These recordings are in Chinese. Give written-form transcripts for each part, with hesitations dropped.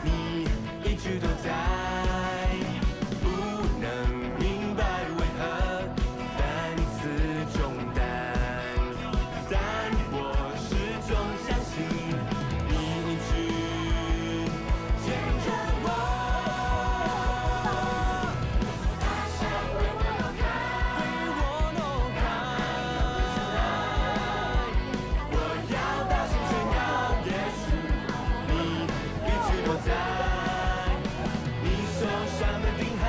你一直都在，不能明白为何担此重担，但我始终相信你一直牵着我。大山为我挪开，我要大声宣告耶稣，你一直都在，你手上的钉痕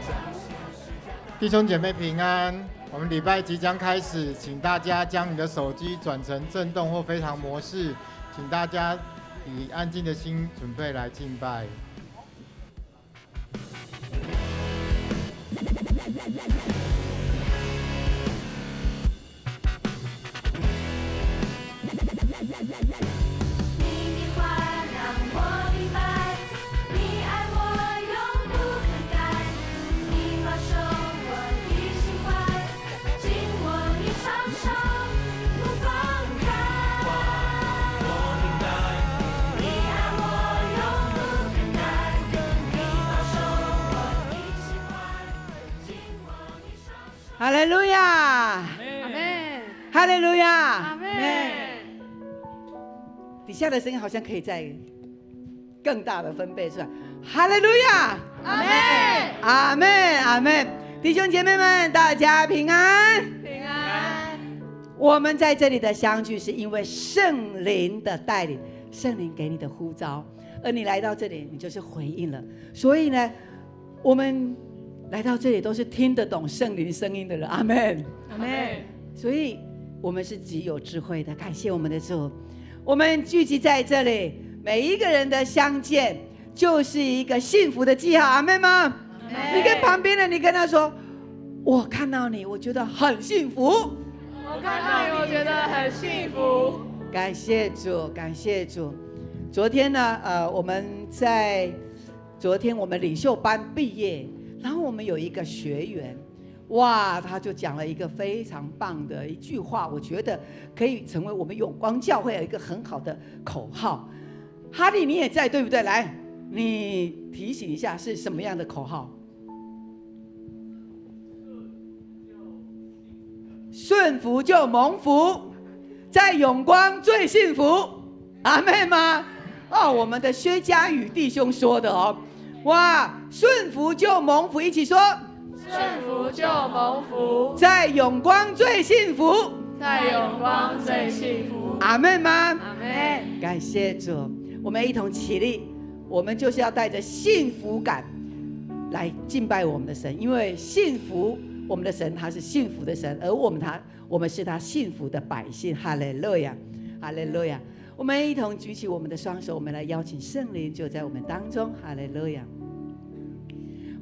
彰显十架的。弟兄姐妹平安，我们礼拜即将开始，请大家将你的手机转成震动或非常模式，请大家以安静的心准备来敬拜。你的话让我明白，你爱我永不更改，你保守我的心怀，紧握你双手不放开。我明白，你爱我永不更改，你保守我的心怀，紧握你双手。哈利路亚，阿门，哈利路亚，阿门。底下的声音好像可以再更大的分贝出来。哈利路亚，阿门，阿门，阿门。弟兄姐妹们，大家平安。平安。我们在这里的相聚，是因为圣灵的带领，圣灵给你的呼召，而你来到这里，你就是回应了。所以呢，我们来到这里都是听得懂圣灵声音的人。阿门，阿门。所以我们是极有智慧的，感谢我们的主。我们聚集在这里，每一个人的相见就是一个幸福的记号。阿门吗？你跟旁边的你跟他说，我看到你，我觉得很幸福。我看到你，我觉得很幸福。感谢主，感谢主。昨天呢，我们领袖班毕业，然后我们有一个学员，哇，他就讲了一个非常棒的一句话，我觉得可以成为我们永光教会有一个很好的口号。哈利，你也在对不对？来，你提醒一下是什么样的口号？顺服就蒙福，在永光最幸福。阿妹吗？哦，我们的薛家宇弟兄说的哦。哇，顺服就蒙福，一起说。顺服就蒙福，在永光最幸福。在永光最幸福。阿妹吗？阿门。感谢主，我们一同起立，我们就是要带着幸福感来敬拜我们的神，因为幸福，我们的神他是幸福的神，而我们是他幸福的百姓。哈利路亚，哈利路亚！我们一同举起我们的双手，我们来邀请圣灵就在我们当中。哈利路亚！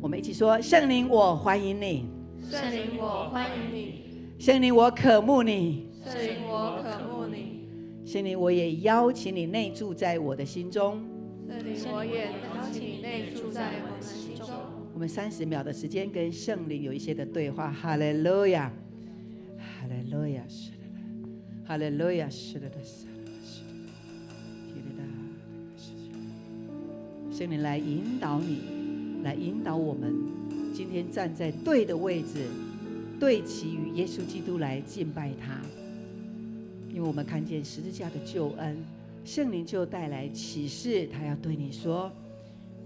我们一起说：圣灵，我欢迎你；圣灵，我欢迎你；圣灵，我渴慕你；圣灵，我渴慕你；圣灵，我也邀请你内住在我的心中。圣灵，我也邀请你内住在我的心中。我们30秒的时间跟圣灵有一些的对话。哈利路亚，哈利路亚，哈利路亚，圣灵来引导你，来引导我们，今天站在对的位置，对齐于耶稣基督来敬拜他。因为我们看见十字架的救恩，圣灵就带来启示，他要对你说：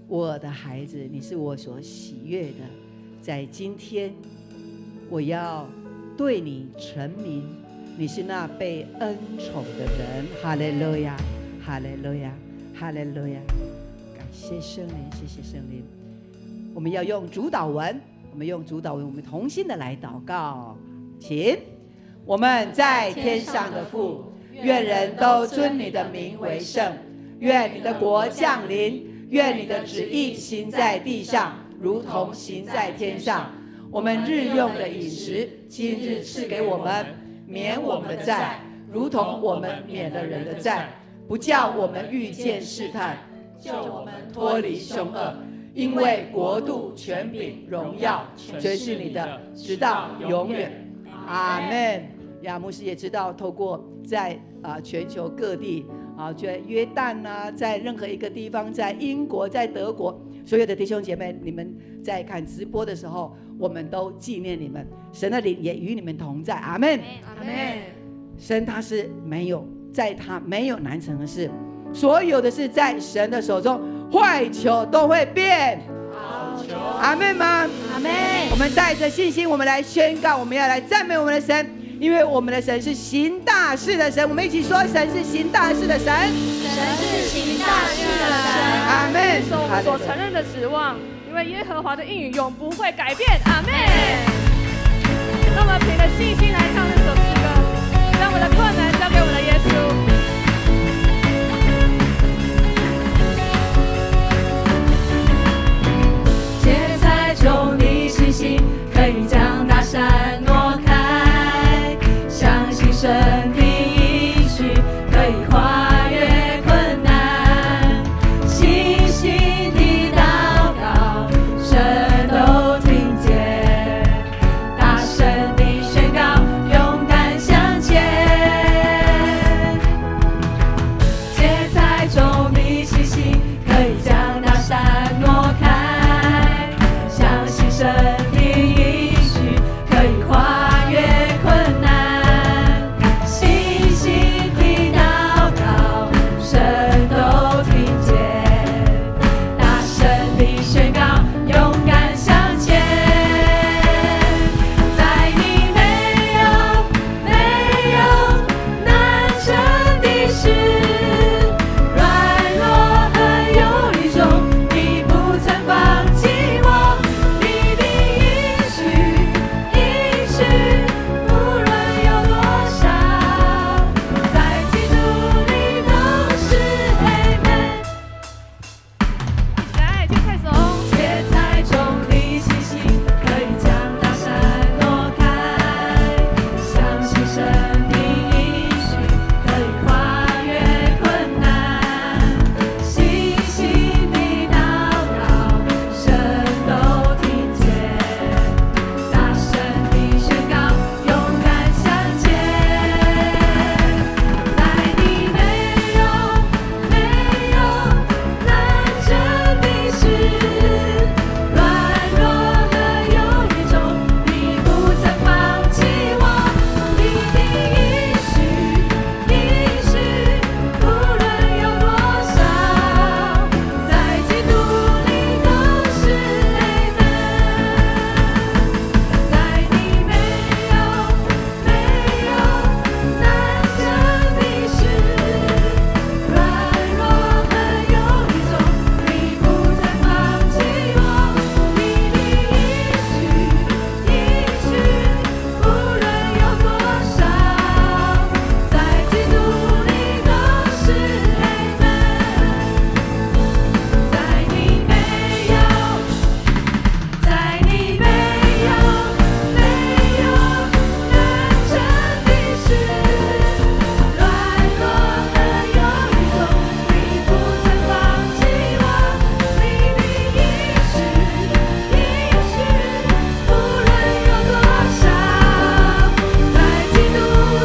我的孩子，你是我所喜悦的，在今天我要对你陈明，你是那被恩宠的人。哈利路亚，哈利路亚，哈利路亚！感谢圣灵，谢谢圣灵。我们要用主导文，我们同心的来祷告，请。我们在天上的父，愿人都尊你的名为圣，愿你的国降临，愿你的旨意行在地上，如同行在天上。我们日用的饮食，今日赐给我们，免我们的债，如同我们免了人的债，不叫我们遇见试探，救我们脱离凶恶。因为国度、权柄、荣耀，全是你的，直到永远。阿们。亚牧师也知道，透过在全球各地在约旦啊，在任何一个地方，在英国，在德国，所有的弟兄姐妹，你们在看直播的时候，我们都纪念你们，神的灵也与你们同在，阿们，阿们。神他是没有，在他没有难成的事，所有的事在神的手中，坏球都会变好球，阿们吗？阿们。我们带着信心，我们来宣告，我们要来赞美我们的神，因为我们的神是行大事的神。我们一起说，神是行大事的神，神是行大事的神。阿们。是我们所承认的指望，因为耶和华的应许永不会改变，阿们。让我们凭着信心来唱这首诗歌，让我们的困难交给我们的耶稣。芥菜种的信心，可以将大山挪开，相信神的应许，可以跨越困难，信心的祷告，神都听见，大声地宣告，勇敢向前。芥菜种的信心，可以将大山挪开，相信神的应许，可以跨越困难，信心的祷告，神都听见，大声地宣告，勇敢向前。在你没有难成的事，软弱和忧虑中，你不曾放弃我，你的应许，无论有多少，在基督里都是amen。一起来，芥菜种。芥菜种的信心，可以将大山挪开，相信神的应许，可以跨越困难，信心的祷告，神都听见，大声地宣告，勇敢向前。在你没有难成的事，软弱和忧虑中，你不曾放弃我，你的应许，无论有多少，在基督里都是amen。在你没有难成的事，软弱和忧虑中，你不曾放弃我，你的应许，无论有多少，在基督里都是amen。在你没有难成的事，软弱和忧虑中，你不曾放弃我，你的应许，无论有多少，在基督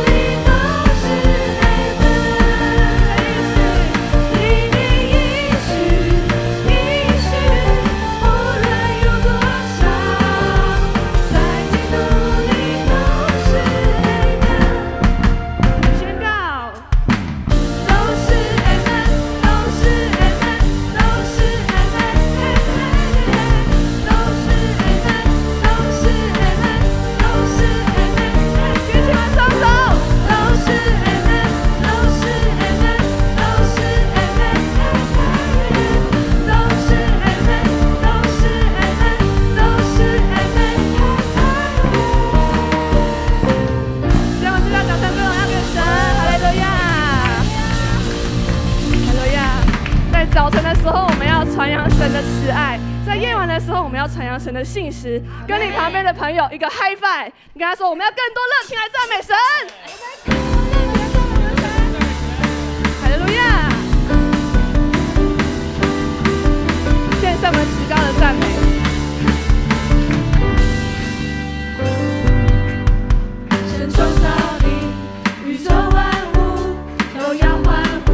里都是amen。你的应许，无论有多少，在基督里都是amen。宣告。都是 amen， 都是 amen， 都是 amen， 都是 amen， 都是 amen， 都是 amen， 举起来双手。都是 amen， 都是 amen， 都是 amen， 都是 amen， 都是 amen， 都是 amen。让我们知道掌声归荣耀给神，哈利路亚，哈利路亚。在早晨的时候，我们要传扬神的慈爱；在夜晚的时候，我们要传扬神的信实。跟你旁边的朋友一个 high five， 你跟他说，我们要更多热情来赞美神。哈利路亚！献上我们极高的赞美。神创造的宇宙万物都要欢呼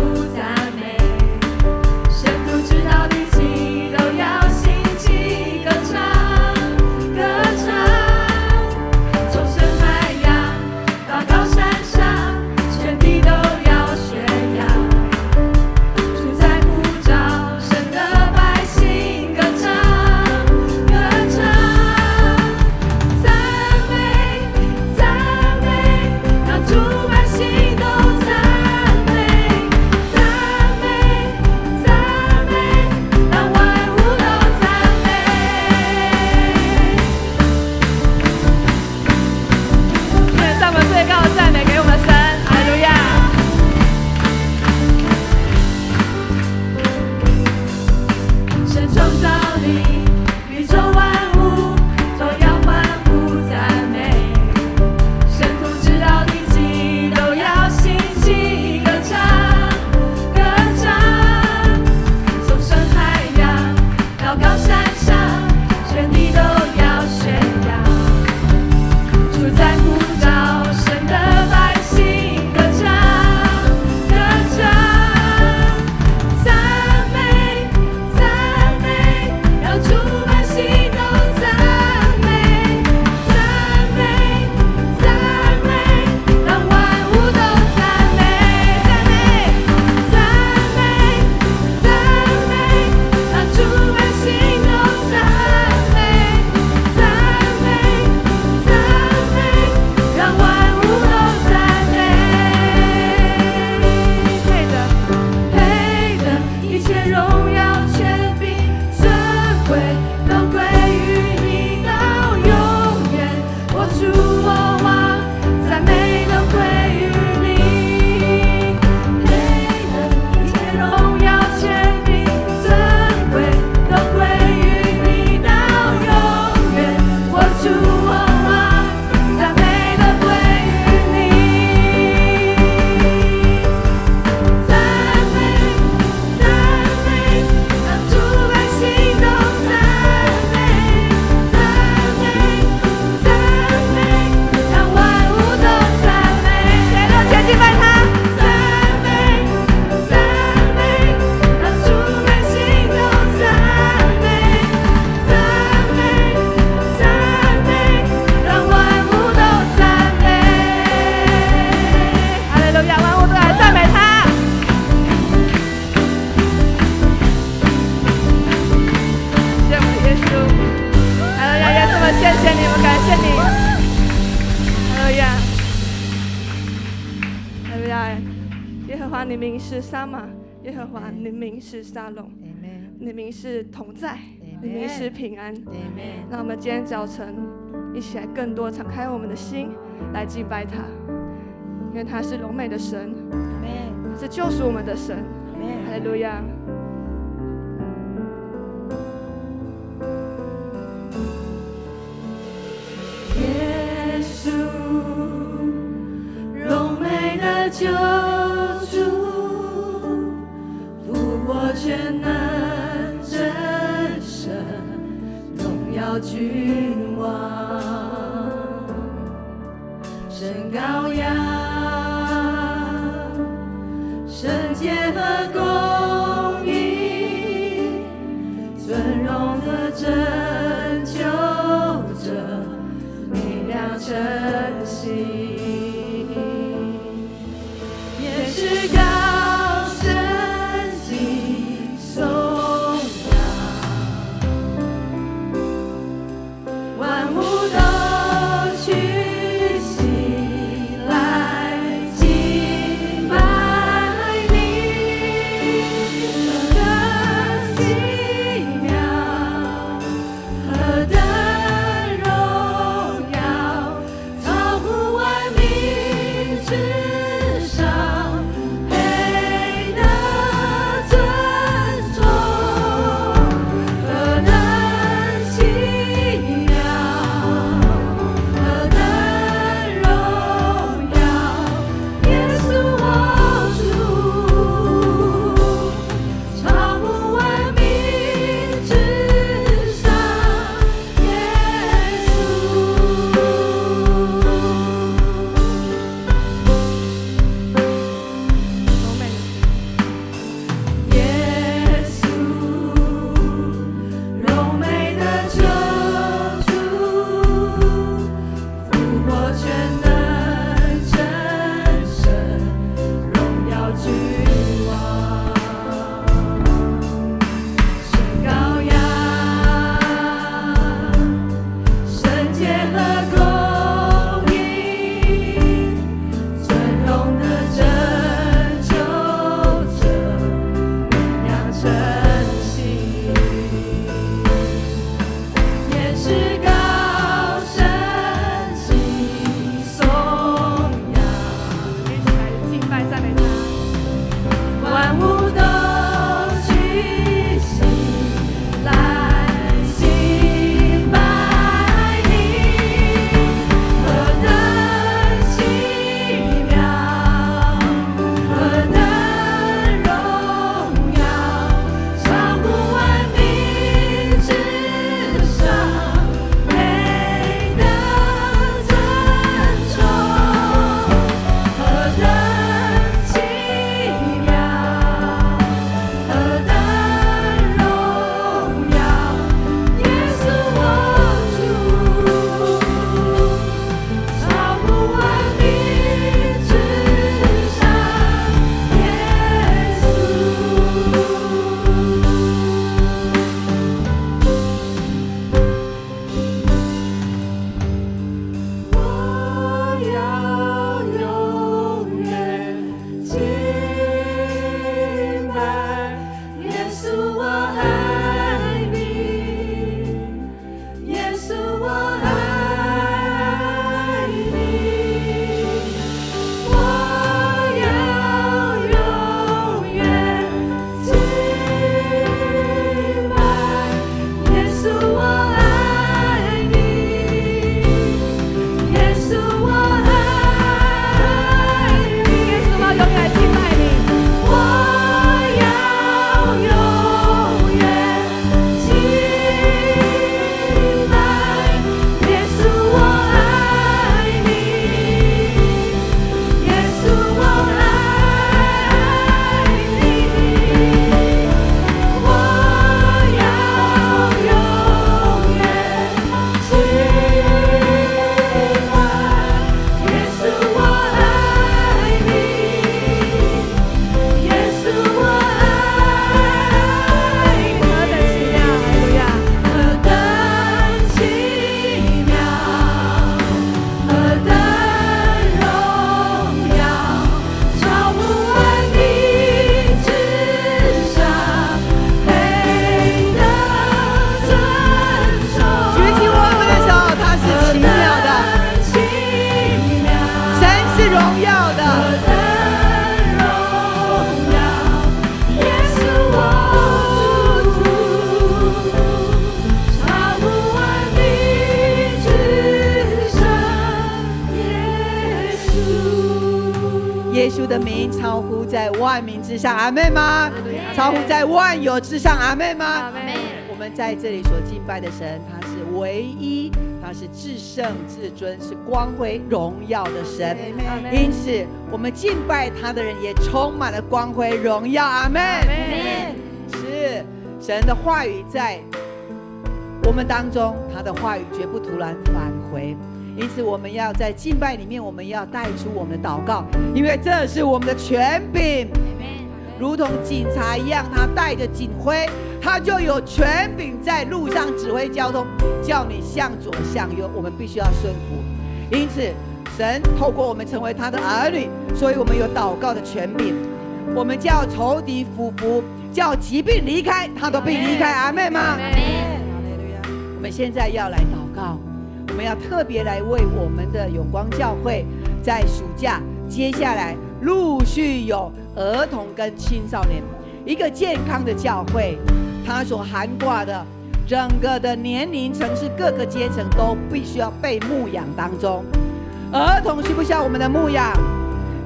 华，你名是撒玛；耶和华，你名是沙龙；你名是同在；你名是平安。让我们今天早晨一起来更多敞开我们的心来敬拜他，因为他是荣美的神，他是救赎我们的神。哈利路亚。耶稣，荣美的救主，复活全能真神，荣耀君王，神羔羊，圣洁和公义，尊荣和拯救者，明亮晨曦，也是高声敬颂扬，万物都屈膝来名超乎在万民之上，阿们吗？超乎在万有之上，阿们吗？我们在这里所敬拜的神，他是唯一，他是至圣至尊，是光辉荣耀的神。因此我们敬拜他的人也充满了光辉荣耀，阿们。是神的话语在我们当中，他的话语绝不突然返回。因此我们要在敬拜里面，我们要带出我们的祷告，因为这是我们的权柄，如同警察一样，他带着警徽，他就有权柄在路上指挥交通，叫你向左向右，我们必须要顺服。因此神透过我们成为他的儿女，所以我们有祷告的权柄，我们叫仇敌俯伏，叫疾病离开，他都必离开，阿们吗？我们现在要来祷告，我们要特别来为我们的永光教会在暑假接下来陆续有儿童跟青少年一个健康的教会，它所涵盖的整个的年龄层是各个阶层都必须要被牧养当中。儿童需不需要我们的牧养？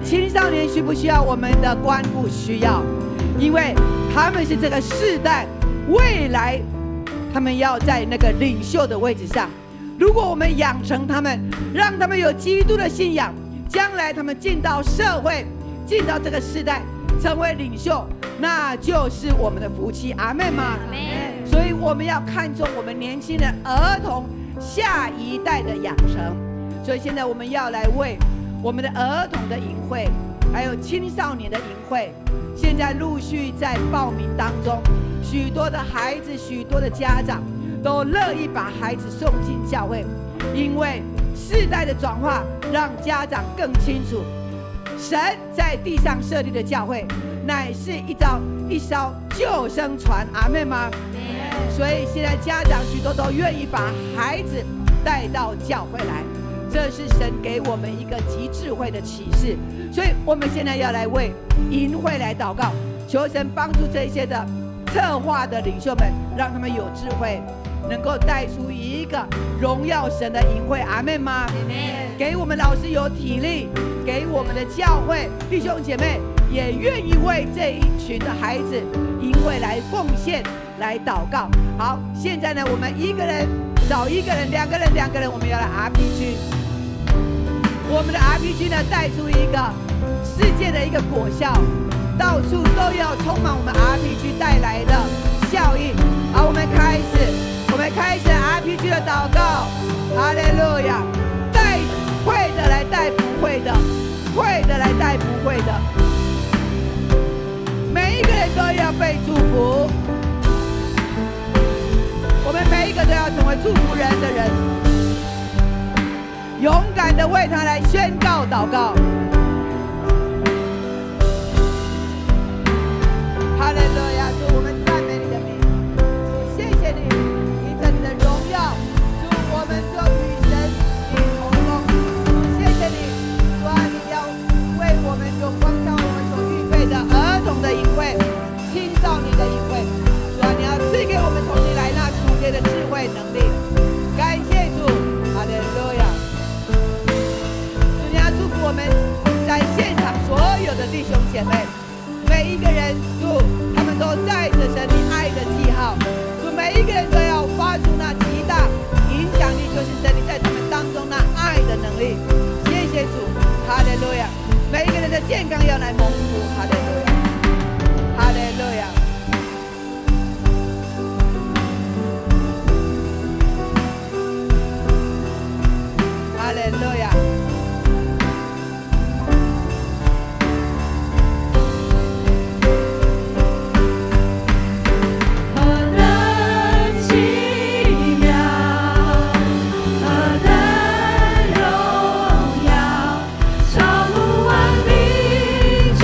青少年需不需要我们的关顾？需要，因为他们是这个世代未来他们要在那个领袖的位置上。如果我们养成他们，让他们有基督的信仰，将来他们进到社会，进到这个世代成为领袖，那就是我们的福气，阿们吗？所以我们要看重我们年轻人儿童下一代的养成。所以现在我们要来为我们的儿童的营会还有青少年的营会，现在陆续在报名当中，许多的孩子许多的家长都乐意把孩子送进教会，因为世代的转化让家长更清楚，神在地上设立的教会乃是一艘救生船，阿们吗？所以现在家长许多都愿意把孩子带到教会来，这是神给我们一个极智慧的启示。所以我们现在要来为营会来祷告，求神帮助这些的策划的领袖们，让他们有智慧，能够带出一个荣耀神的营会，阿们吗？给我们老师有体力，给我们的教会弟兄姐妹也愿意为这一群的孩子营会来奉献来祷告。好，现在呢我们一个人找一个人，两个人，我们要来 RPG。 我们的 RPG 呢带出一个世界的一个果效，到处都要充满我们 RPG 带来的效应。好，我们开始 RPG 的祷告，哈利路亚！带会的来带不会的，会的来带不会的，每一个人都要被祝福，我们每一个都要成为祝福人的人，勇敢的为他来宣告祷告。哈利路亚！主，我们赞美你的名，主，谢谢你，凭着你的荣耀，主，我们就与神一同工。主，谢谢你，主啊，你要为我们有光照我们所预备的儿童的营会、青少年的营会。主啊，你要赐给我们从你来那属天的智慧能力。感谢主，哈利路亚！主，你要祝福我们在现场所有的弟兄姐妹。每一个人，主，他们都带着神你爱的记号，主，每一个人都要发出那极大影响力，就是神你在他们当中那爱的能力。谢谢主，哈利路亚！每一个人的健康要来蒙福，哈利路亚，哈利路亚。哈利路亚。超乎万民之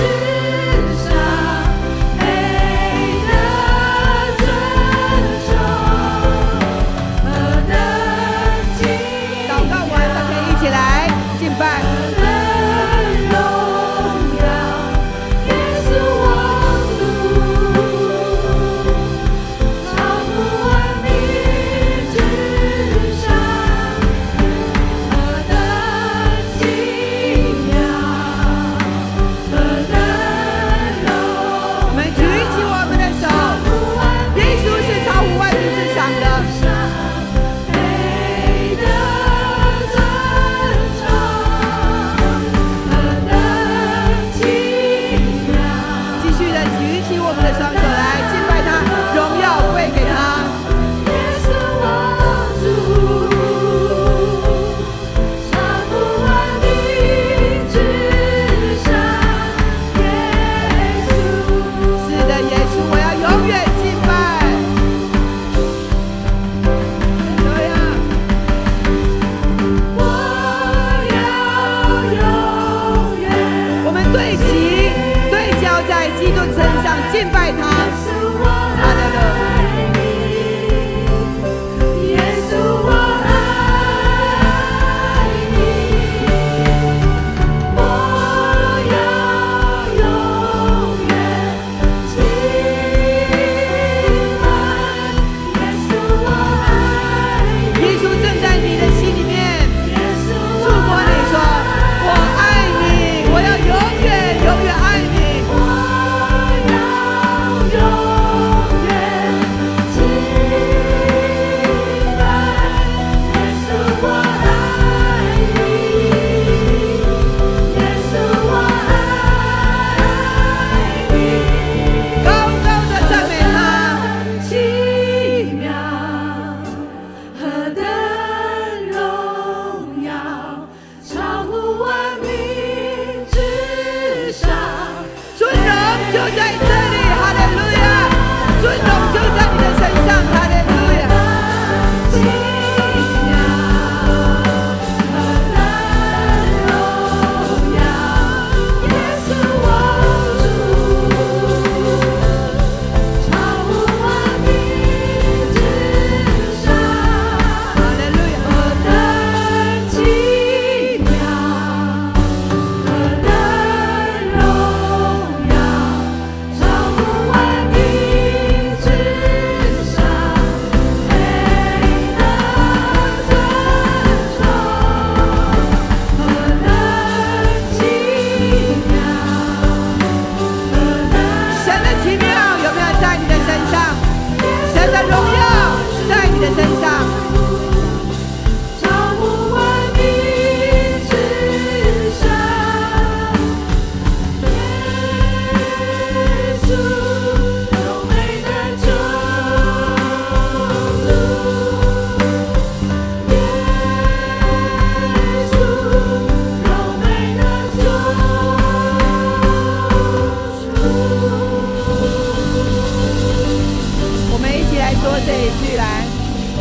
说这一句来，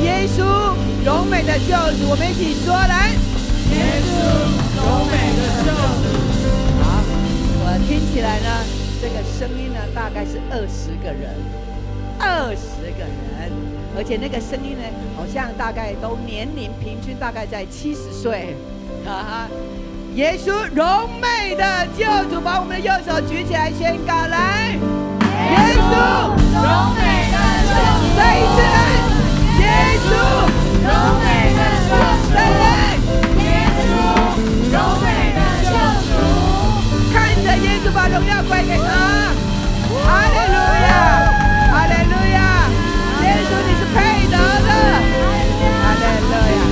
耶稣荣美的救主，我们一起说来，耶稣荣美的救主。好，我听起来呢，这个声音呢大概是20个人，20个人，而且那个声音呢，好像大概都年龄平均大概在70岁，哈哈。耶稣荣美的救主，把我们的右手举起来宣告来，耶稣荣美的救主，再一次来，耶稣荣美的救主，再来，耶稣荣美的救主，看着耶稣把荣耀归给他，哈利路亚，哈利路亚，耶稣你是配得的，哈利路亚。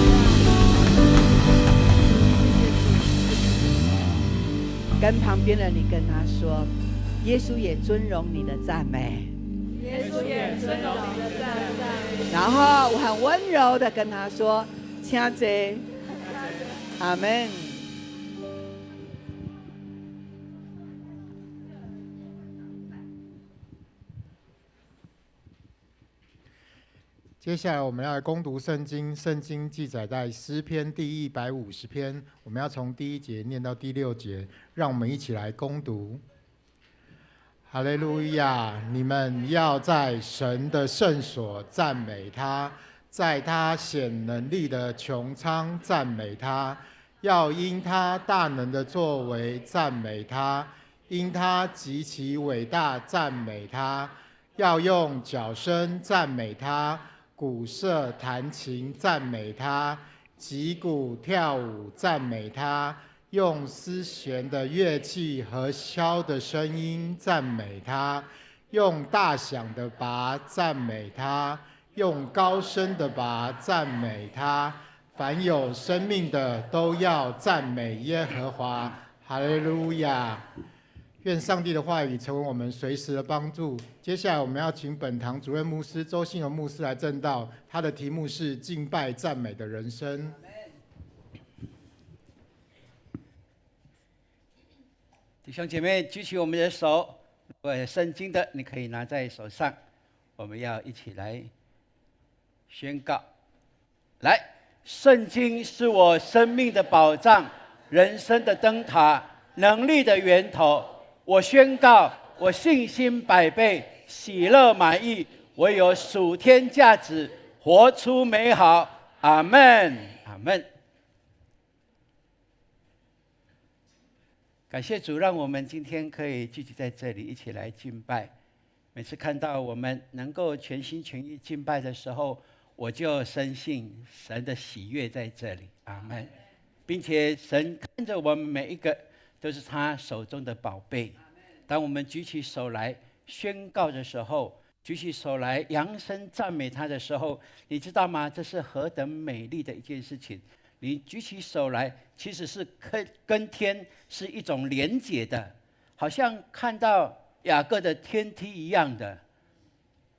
跟旁边的你跟他说，耶稣也尊荣你的赞美，耶稣也尊荣你的赞美。然后我很温柔的跟他说，请坐，阿门。接下来我们要来攻读圣经，圣经记载在诗篇第150篇，我们要从第1节念到第6节，让我们一起来攻读。哈利路亚！你们要在神的圣所赞美他，在他显能力的穹苍赞美他，要因他大能的作为赞美他，因他极其伟大赞美他，要用角声赞美他，鼓瑟弹琴赞美他，击鼓跳舞赞美他，用丝弦的乐器和箫的声音赞美他，用大响的钹赞美他，用高声的钹赞美他。凡有生命的都要赞美耶和华。哈利路亚！愿上帝的话语成为我们随时的帮助。接下来我们要请本堂主任牧师周信荣牧师来证道，他的题目是敬拜赞美的人生。弟兄姐妹，举起我们的手，如果有圣经的，你可以拿在手上。我们要一起来宣告：来，圣经是我生命的保障，人生的灯塔，能力的源头。我宣告，我信心百倍，喜乐满溢，我有属天价值，活出美好。阿们，阿们。感谢主，让我们今天可以聚集在这里，一起来敬拜。每次看到我们能够全心全意敬拜的时候，我就深信神的喜悦在这里。阿们。并且神看着我们每一个都是他手中的宝贝。当我们举起手来宣告的时候，举起手来扬声赞美他的时候，你知道吗？这是何等美丽的一件事情。你举起手来，其实是跟天是一种连结的，好像看到雅各的天梯一样的。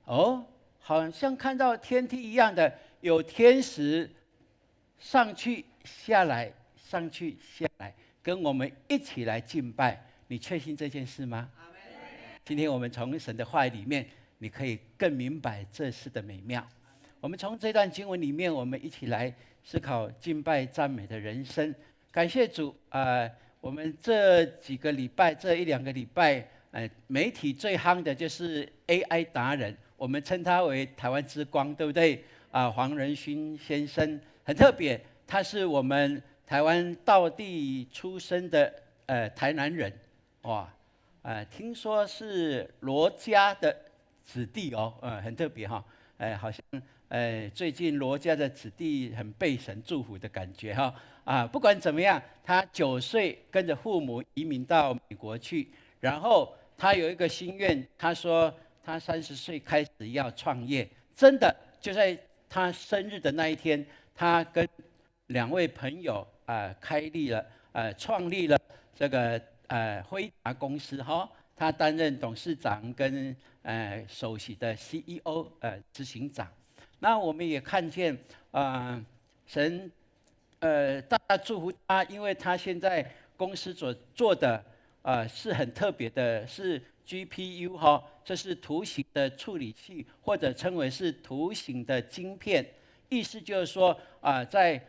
哦，好像看到天梯一样的，有天使上去下来，上去下来，跟我们一起来敬拜。你确信这件事吗？今天我们从神的话语里面，你可以更明白这事的美妙。我们从这段经文里面，我们一起来思考敬拜赞美的人生。感谢主我们这几个礼拜，这1-2个礼拜，媒体最夯的就是 AI 达人，我们称他为台湾之光，对不对？黄仁勋先生很特别，他是我们台湾道地出生的台南人，哇，听说是罗家的子弟哦，很特别哈，好像最近罗家的子弟很被神祝福的感觉哈，不管怎么样，他9岁跟着父母移民到美国去，然后他有一个心愿，他说他30岁开始要创业，真的就在他生日的那一天，他跟2位朋友创立了这个辉达公司哈，他担任董事长跟首席的 CEO 执行长。那我们也看见神大大祝福他，因为他现在公司所做的是很特别的，是 GPU 哈，这是图形的处理器，或者称为是图形的晶片。意思就是说在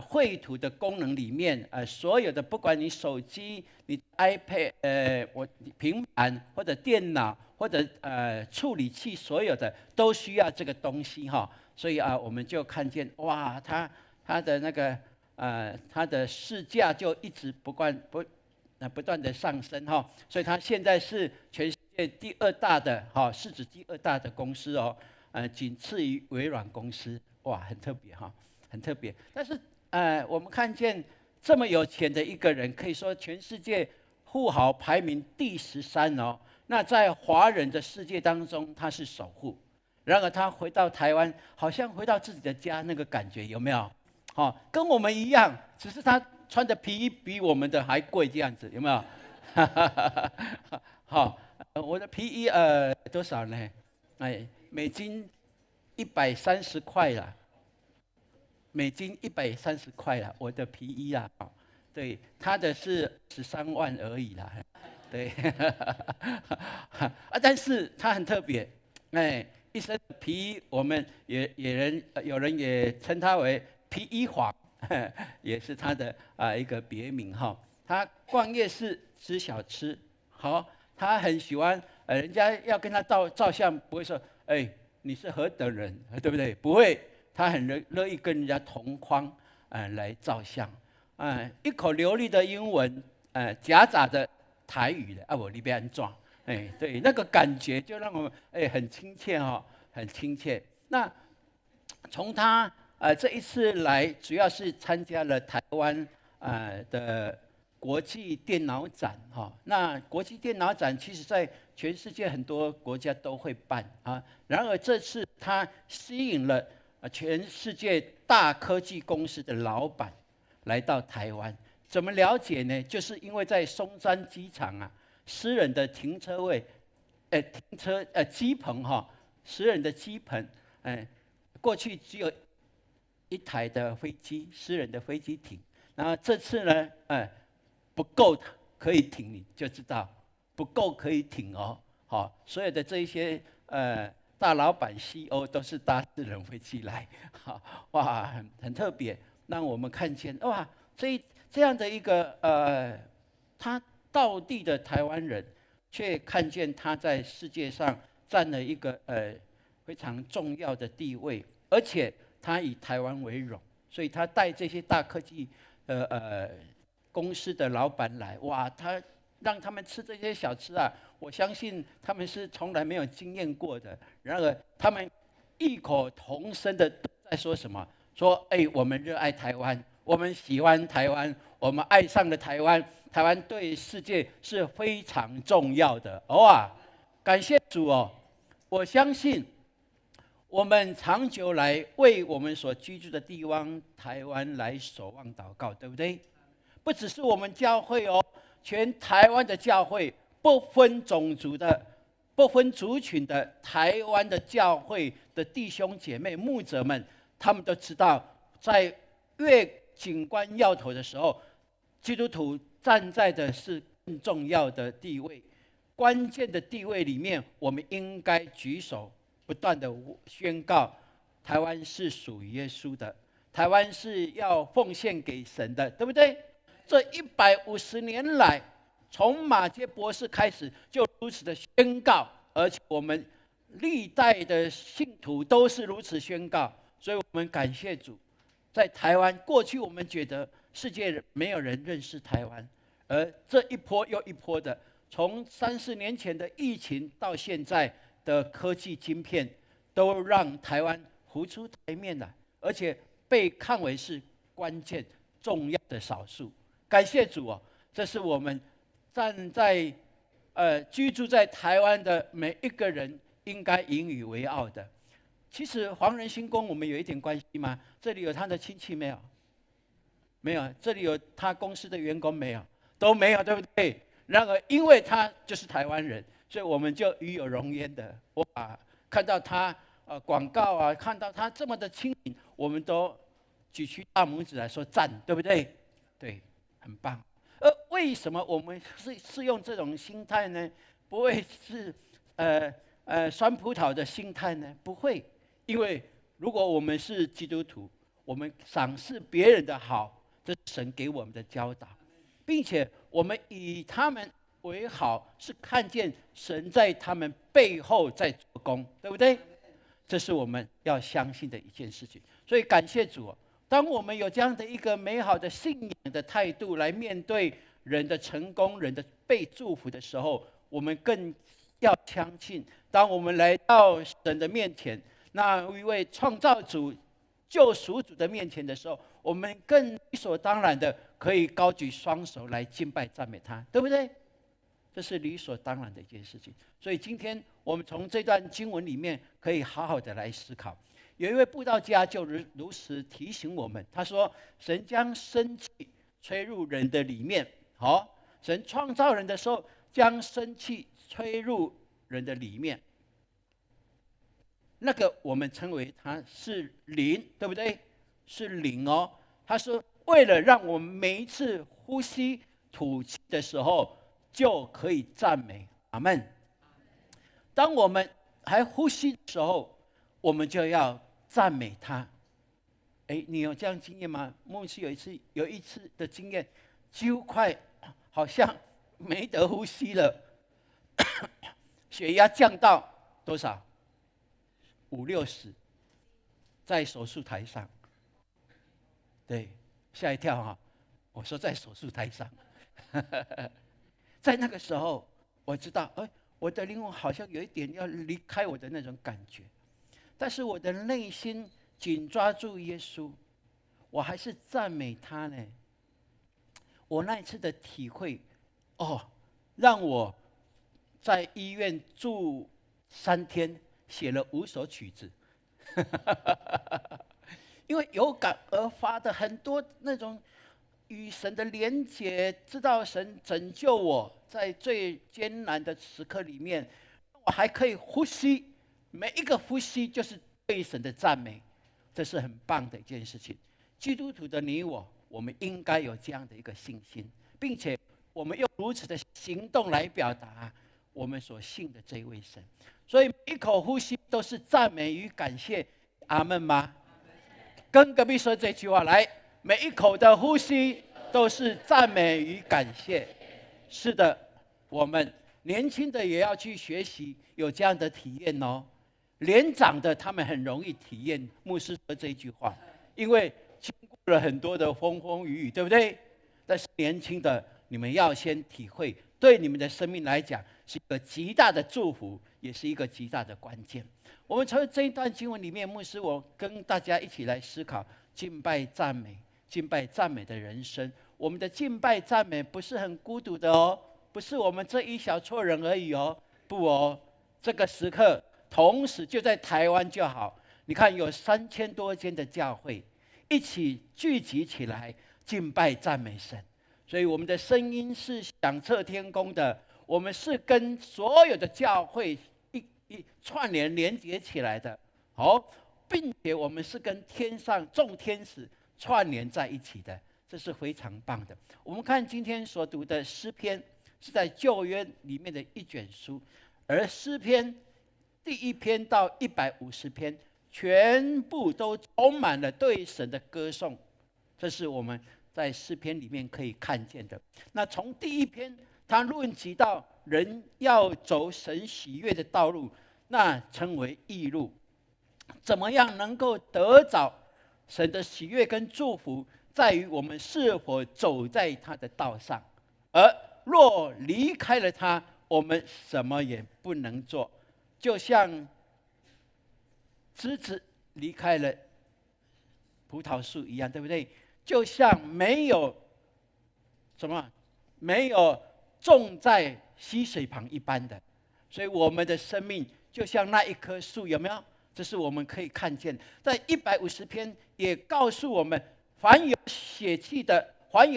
绘图的功能里面，所有的不管你手机、你 iPad、平板或者电脑或者处理器，所有的都需要这个东西哈。所以我们就看见哇，它的那个它的市价就一直不断的上升哈。所以它现在是全世界第2大的市值第2大的公司哦，仅次于微软公司。哇，很特别哈，很特别。但是我们看见这么有钱的一个人，可以说全世界富豪排名第13哦。那在华人的世界当中，他是首富。然而他回到台湾，好像回到自己的家那个感觉，有没有？跟我们一样，只是他穿的皮衣比我们的还贵，这样子有没有？好，我的皮衣多少呢？美金130块啦。美金130块啦，我的皮衣啦，对，他的是13万而已啦，对，但是他很特别，一身皮衣，我们有人也称他为皮衣皇，也是他的一个别名哈。他逛夜市吃小吃，好，他很喜欢，人家要跟他照相，不会说，你是何等人，对不对？不会。他很乐意跟人家同框，来照相，一口流利的英文，夹杂着台语的，我里边装，对，那个感觉就让我们很亲切哈，很亲切。那从他这一次来，主要是参加了台湾的国际电脑展哈。那国际电脑展其实在全世界很多国家都会办啊，然而这次他吸引了全世界大科技公司的老板来到台湾，怎么了解呢？就是因为在松山机场私人的停车位，机棚哈，私人的机棚，过去只有1台的飞机，私人的飞机停，然后这次呢，不够可以停，你就知道不够可以停哦，好，所有的这一些大老板 CEO 都是搭私人飞机来，哇，很特别，让我们看见哇，这样的一个他道地的台湾人，却看见他在世界上占了一个非常重要的地位，而且他以台湾为荣，所以他带这些大科技公司的老板来，哇，他让他们吃这些小吃我相信他们是从来没有经验过的。然而，他们异口同声的在说什么？说，我们热爱台湾，我们喜欢台湾，我们爱上了台湾，台湾对世界是非常重要的。哇，感谢主哦！我相信我们长久来为我们所居住的地方台湾来守望祷告，对不对？不只是我们教会哦，全台湾的教会。不分种族的、不分族群的台湾的教会的弟兄姐妹、牧者们，他们都知道，在越紧关要头的时候，基督徒站在的是更重要的地位、关键的地位里面，我们应该举手，不断的宣告：台湾是属于耶稣的，台湾是要奉献给神的，对不对？这150年来。从马偕博士开始就如此的宣告，而且我们历代的信徒都是如此宣告，所以我们感谢主，在台湾过去我们觉得世界没有人认识台湾，而这一波又一波的，从3-4年前的疫情到现在的科技晶片，都让台湾浮出台面来，而且被看为是关键重要的少数。感谢主哦，这是我们。站在居住在台湾的每一个人应该引以为傲的。其实黄仁兴公我们有一点关系吗？这里有他的亲戚没有？没有。这里有他公司的员工没有？都没有，对不对？然而因为他就是台湾人，所以我们就与有荣焉的。哇，看到他广告看到他这么的亲民，我们都举起大拇指来说赞，对不对？对，很棒。为什么我们是用这种心态呢？不会是酸葡萄的心态呢？不会，因为如果我们是基督徒，我们赏识别人的好，这是神给我们的教导，并且我们以他们为好，是看见神在他们背后在做工，对不对？这是我们要相信的一件事情。所以感谢主，当我们有这样的一个美好的信仰的态度来面对人的成功、人的被祝福的时候，我们更要相信，当我们来到神的面前，那一位创造主、救赎主的面前的时候，我们更理所当然的可以高举双手来敬拜赞美他，对不对？这是理所当然的一件事情。所以今天我们从这段经文里面可以好好的来思考。有一位布道家就如此提醒我们，他说：神将生气吹入人的里面，神创造人的时候将生气吹入人的里面，那个我们称为它是灵，对不对？是灵哦。他说为了让我们每一次呼吸吐气的时候就可以赞美，阿们。当我们还呼吸的时候，我们就要赞美他。你有这样经验吗？牧师有一次的经验，几乎快好像没得呼吸了，血压降到多少？50、60，在手术台上。对，吓一跳哈！我说在手术台上，在那个时候，我知道，我的灵魂好像有一点要离开我的那种感觉，但是我的内心紧抓住耶稣，我还是赞美他呢。我那一次的体会，让我在医院住3天，写了5首曲子。因为有感而发的很多那种与神的连结，知道神拯救我在最艰难的时刻里面，我还可以呼吸，每一个呼吸就是对神的赞美，这是很棒的一件事情。基督徒的你我们应该有这样的一个信心，并且我们用如此的行动来表达我们所信的这一位神。所以每一口呼吸都是赞美与感谢，阿们吗？跟隔壁说这句话来，每一口的呼吸都是赞美与感谢。是的，我们年轻的也要去学习有这样的体验哦。年长的他们很容易体验牧师说这句话，因为经过了很多的风风雨雨，对不对？但是年轻的你们要先体会，对你们的生命来讲是一个极大的祝福，也是一个极大的关键。我们从这一段经文里面，牧师我跟大家一起来思考敬拜赞美，敬拜赞美的人生。我们的敬拜赞美不是很孤独的哦，不是我们这一小撮人而已哦，不哦，这个时刻同时就在台湾就好。你看有3000多间的教会一起聚集起来敬拜赞美神，所以我们的声音是响彻天空的，我们是跟所有的教会串联连接起来的，并且我们是跟天上众天使串联在一起的，这是非常棒的。我们看今天所读的诗篇，是在旧约里面的一卷书，而诗篇第1篇到150篇，全部都充满了对神的歌颂，这是我们在诗篇里面可以看见的。那从第1篇，他论及到人要走神喜悦的道路，那称为义路。怎么样能够得着神的喜悦跟祝福，在于我们是否走在他的道上。而若离开了他，我们什么也不能做，就像枝子离开了葡萄树一样，对不对？就像没有种在溪水旁一般的。所以我们的生命就像那一棵树，有没有？这是我们可以看见。在150篇也告诉我们，凡有血气的、凡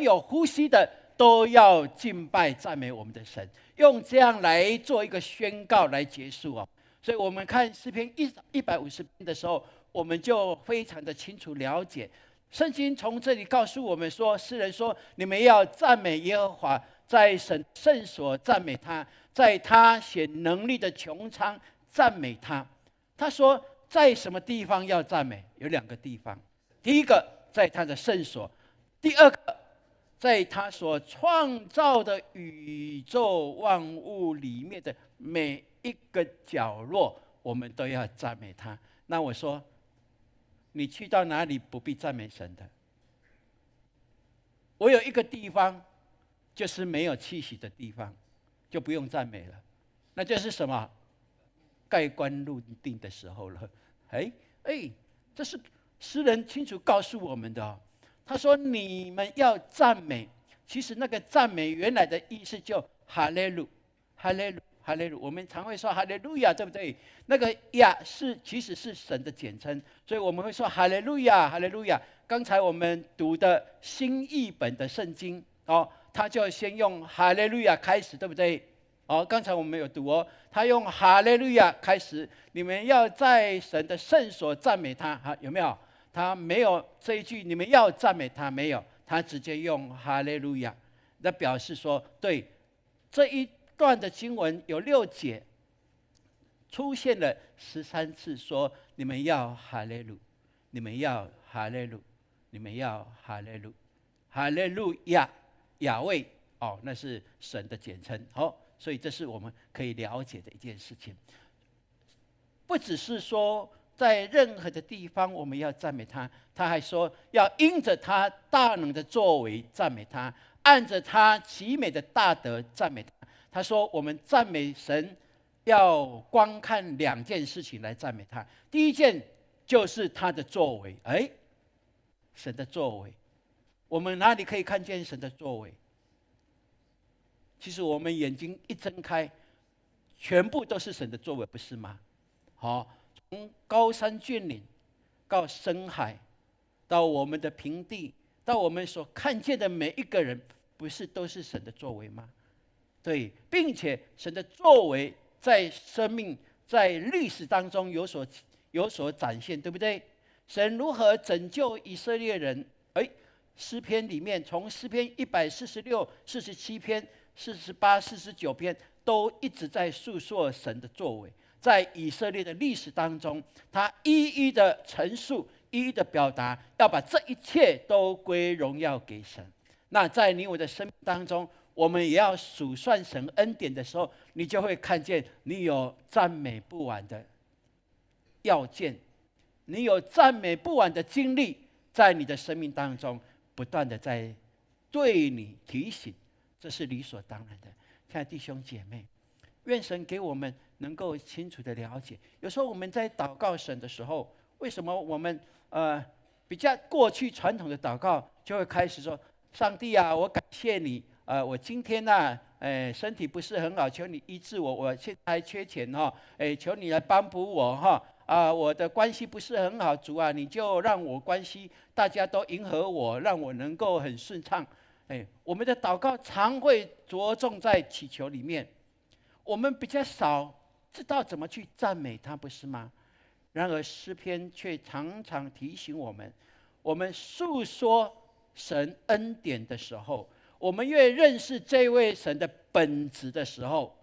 有呼吸的，都要敬拜赞美我们的神。用这样来做一个宣告来结束哦。所以我们看诗篇150篇的时候，我们就非常的清楚了解，圣经从这里告诉我们说，诗人说：你们要赞美耶和华，在神圣所赞美他，在他显能力的穹苍赞美他。他说，在什么地方要赞美？有2个地方。第一个，在他的圣所；第二个，在他所创造的宇宙万物里面的每一个角落，我们都要赞美他。那我说，你去到哪里不必赞美神的？我有一个地方，就是没有气息的地方，就不用赞美了。那就是什么？盖棺论定的时候了。这是诗人清楚告诉我们的哦。他说：“你们要赞美。”其实那个赞美原来的意思就哈利路，哈利路，哈利路。我们常会说哈利路亚，对不对？那个亚其实是神的简称，所以我们会说哈利路亚，哈利路亚。刚才我们读的新译本的圣经哦，他就先用哈利路亚开始，对不对？哦，刚才我们有读哦，他用哈利路亚开始，你们要在神的圣所赞美他，哈，有没有？他没有这一句，你们要赞美他，没有，他直接用哈利路亚，那表示说，对这一段的经文有6节，出现了13次，说你们要哈利路，你们要哈利路，你们要哈利路，哈利路亚，亚卫哦，那是神的简称，好。所以这是我们可以了解的一件事情，不只是说在任何的地方我们要赞美他，他还说要因着他大能的作为赞美他，按着他极美的大德赞美他。他说我们赞美神要光看2件事情来赞美他。第一件就是他的作为，神的作为，我们哪里可以看见神的作为？其实我们眼睛一睁开，全部都是神的作为，不是吗？好，从高山峻岭到深海，到我们的平地，到我们所看见的每一个人，不是都是神的作为吗？对，并且神的作为在生命、在历史当中有所展现，对不对？神如何拯救以色列人？诗篇里面，从诗篇146、47篇、48、49篇，都一直在述说神的作为。在以色列的历史当中，他一一的陈述，一一的表达，要把这一切都归荣耀给神。那在你我的生命当中，我们也要数算神恩典的时候，你就会看见你有赞美不完的要件，你有赞美不完的经历，在你的生命当中不断的在对你提醒，这是理所当然的。亲爱的弟兄姐妹，愿神给我们能够清楚的了解。有时候我们在祷告神的时候，为什么我们比较过去传统的祷告就会开始说：上帝啊，我感谢你，我今天身体不是很好，求你医治我，我现在还缺钱哈，求你来帮补我哈。我的关系不是很好，主啊，你就让我关系大家都迎合我，让我能够很顺畅。我们的祷告常会着重在祈求里面，我们比较少知道怎么去赞美他，不是吗？然而诗篇却常常提醒我们，我们诉说神恩典的时候，我们越认识这位神的本质的时候，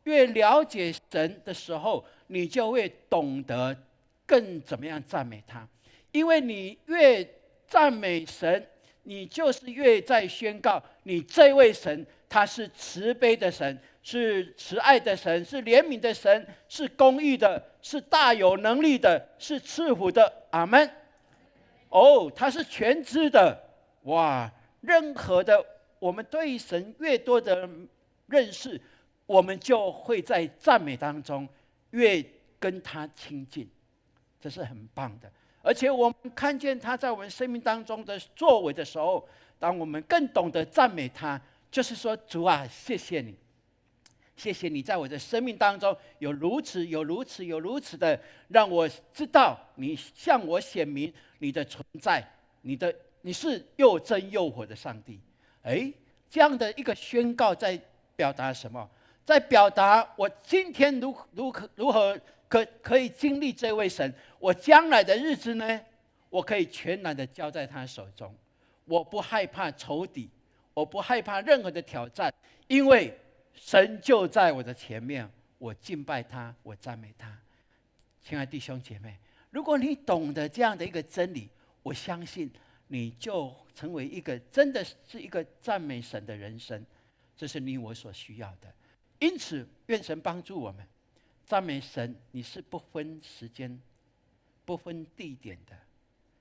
越了解神的时候，你就会懂得更怎么样赞美他。因为你越赞美神，你就是越在宣告你这位神，他是慈悲的神，是慈爱的神，是怜悯的神，是公义的，是大有能力的，是赐福的。阿们。他是全知的。哇，任何的我们对神越多的认识，我们就会在赞美当中越跟他亲近，这是很棒的。而且我们看见他在我们生命当中的作为的时候，当我们更懂得赞美他，就是说：主啊，谢谢你，谢谢你在我的生命当中有如此的让我知道你向我显明你的存在，你是又真又活的上帝。这样的一个宣告在表达什么？在表达我今天如何可以经历这位神，我将来的日子呢，我可以全然的交在他手中。我不害怕仇敌，我不害怕任何的挑战，因为神就在我的前面，我敬拜他，我赞美他。亲爱的弟兄姐妹，如果你懂得这样的一个真理，我相信你就成为一个真的是一个赞美神的人生，这是你我所需要的。因此，愿神帮助我们赞美神。你是不分时间、不分地点的，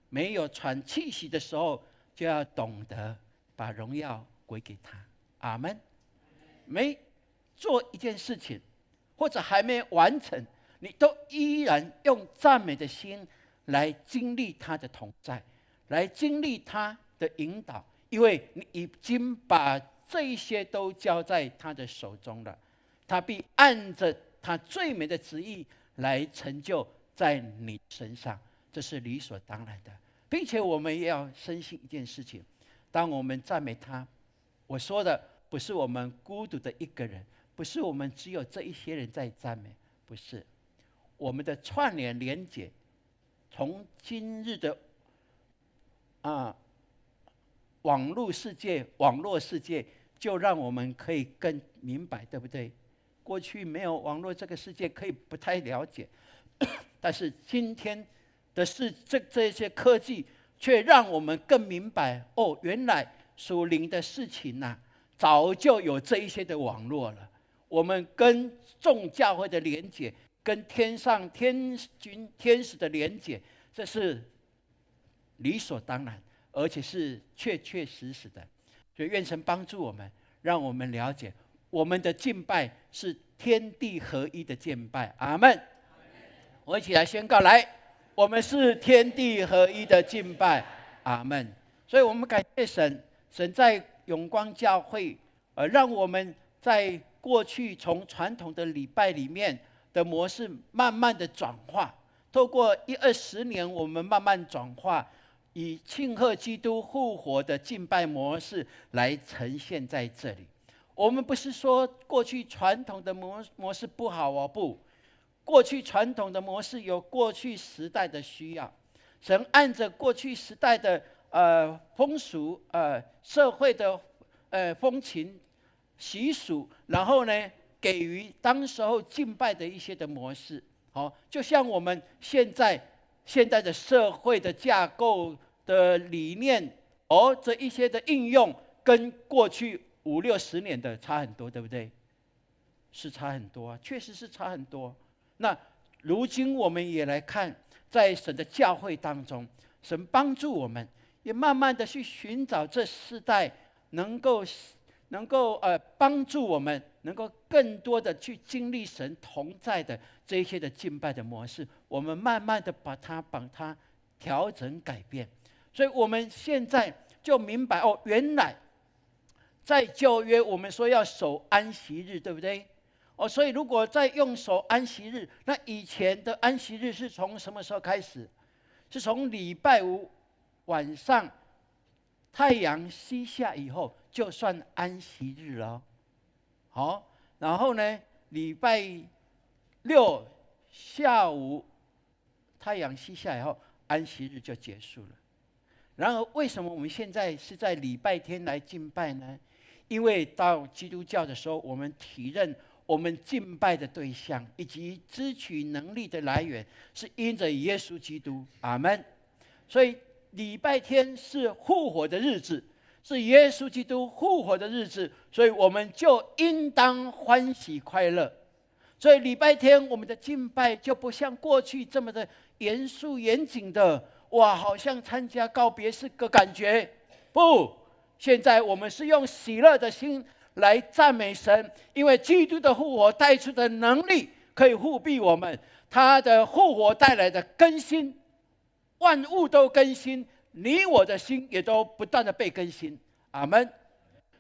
没有喘气息的时候，就要懂得把荣耀归给他。阿们。没做一件事情，或者还没完成，你都依然用赞美的心来经历他的同在，来经历他的引导，因为你已经把这一些都交在他的手中了，他必按着他最美的旨意来成就在你身上，这是理所当然的。并且我们也要深信一件事情，当我们赞美他，我说的不是我们孤独的一个人，不是我们只有这一些人在赞美，不是，我们的串联连结，从今日的网络世界，就让我们可以更明白，对不对？过去没有网络这个世界，可以不太了解，但是今天的这些科技，却让我们更明白，哦，原来属灵的事情啊，早就有这一些的网络了。我们跟众教会的连结，跟天上天君天使的连结，这是理所当然，而且是确确实实的。所以愿神帮助我们，让我们了解我们的敬拜是天地合一的敬拜。阿们。我一起来宣告，来，我们是天地合一的敬拜。阿们。所以我们感谢神，神在永光教会，让我们在过去从传统的礼拜里面的模式慢慢的转化，透过10-20年，我们慢慢转化，以庆贺基督复活的敬拜模式来呈现在这里。我们不是说过去传统的模式不好哦，不，过去传统的模式有过去时代的需要，神按着过去时代的风俗、社会的风情习俗，然后呢，给予当时候敬拜的一些的模式。就像我们现在的社会的架构的理念，这一些的应用，跟过去50-60年的差很多，对不对？是差很多啊，确实是差很多。那如今我们也来看，在神的教会当中，神帮助我们，也慢慢的去寻找这世代能够帮助我们，能够更多的去经历神同在的这一些的敬拜的模式，我们慢慢的把它调整改变。所以我们现在就明白，原来在旧约我们说要守安息日，对不对？所以如果在用守安息日，那以前的安息日是从什么时候开始？是从礼拜5晚上太阳西下以后，就算安息日了。然后呢，礼拜6下午太阳西下以后，安息日就结束了。然而，为什么我们现在是在礼拜天来敬拜呢？因为到基督教的时候，我们体认我们敬拜的对象以及支取能力的来源是因着耶稣基督。阿们。所以礼拜天是复活的日子，是耶稣基督复活的日子，所以我们就应当欢喜快乐。所以礼拜天我们的敬拜就不像过去这么的严肃严谨的，哇，好像参加告别式个感觉。不，现在我们是用喜乐的心来赞美神，因为基督的复活带出的能力可以护庇我们，他的复活带来的更新，万物都更新，你我的心也都不断的被更新。阿们。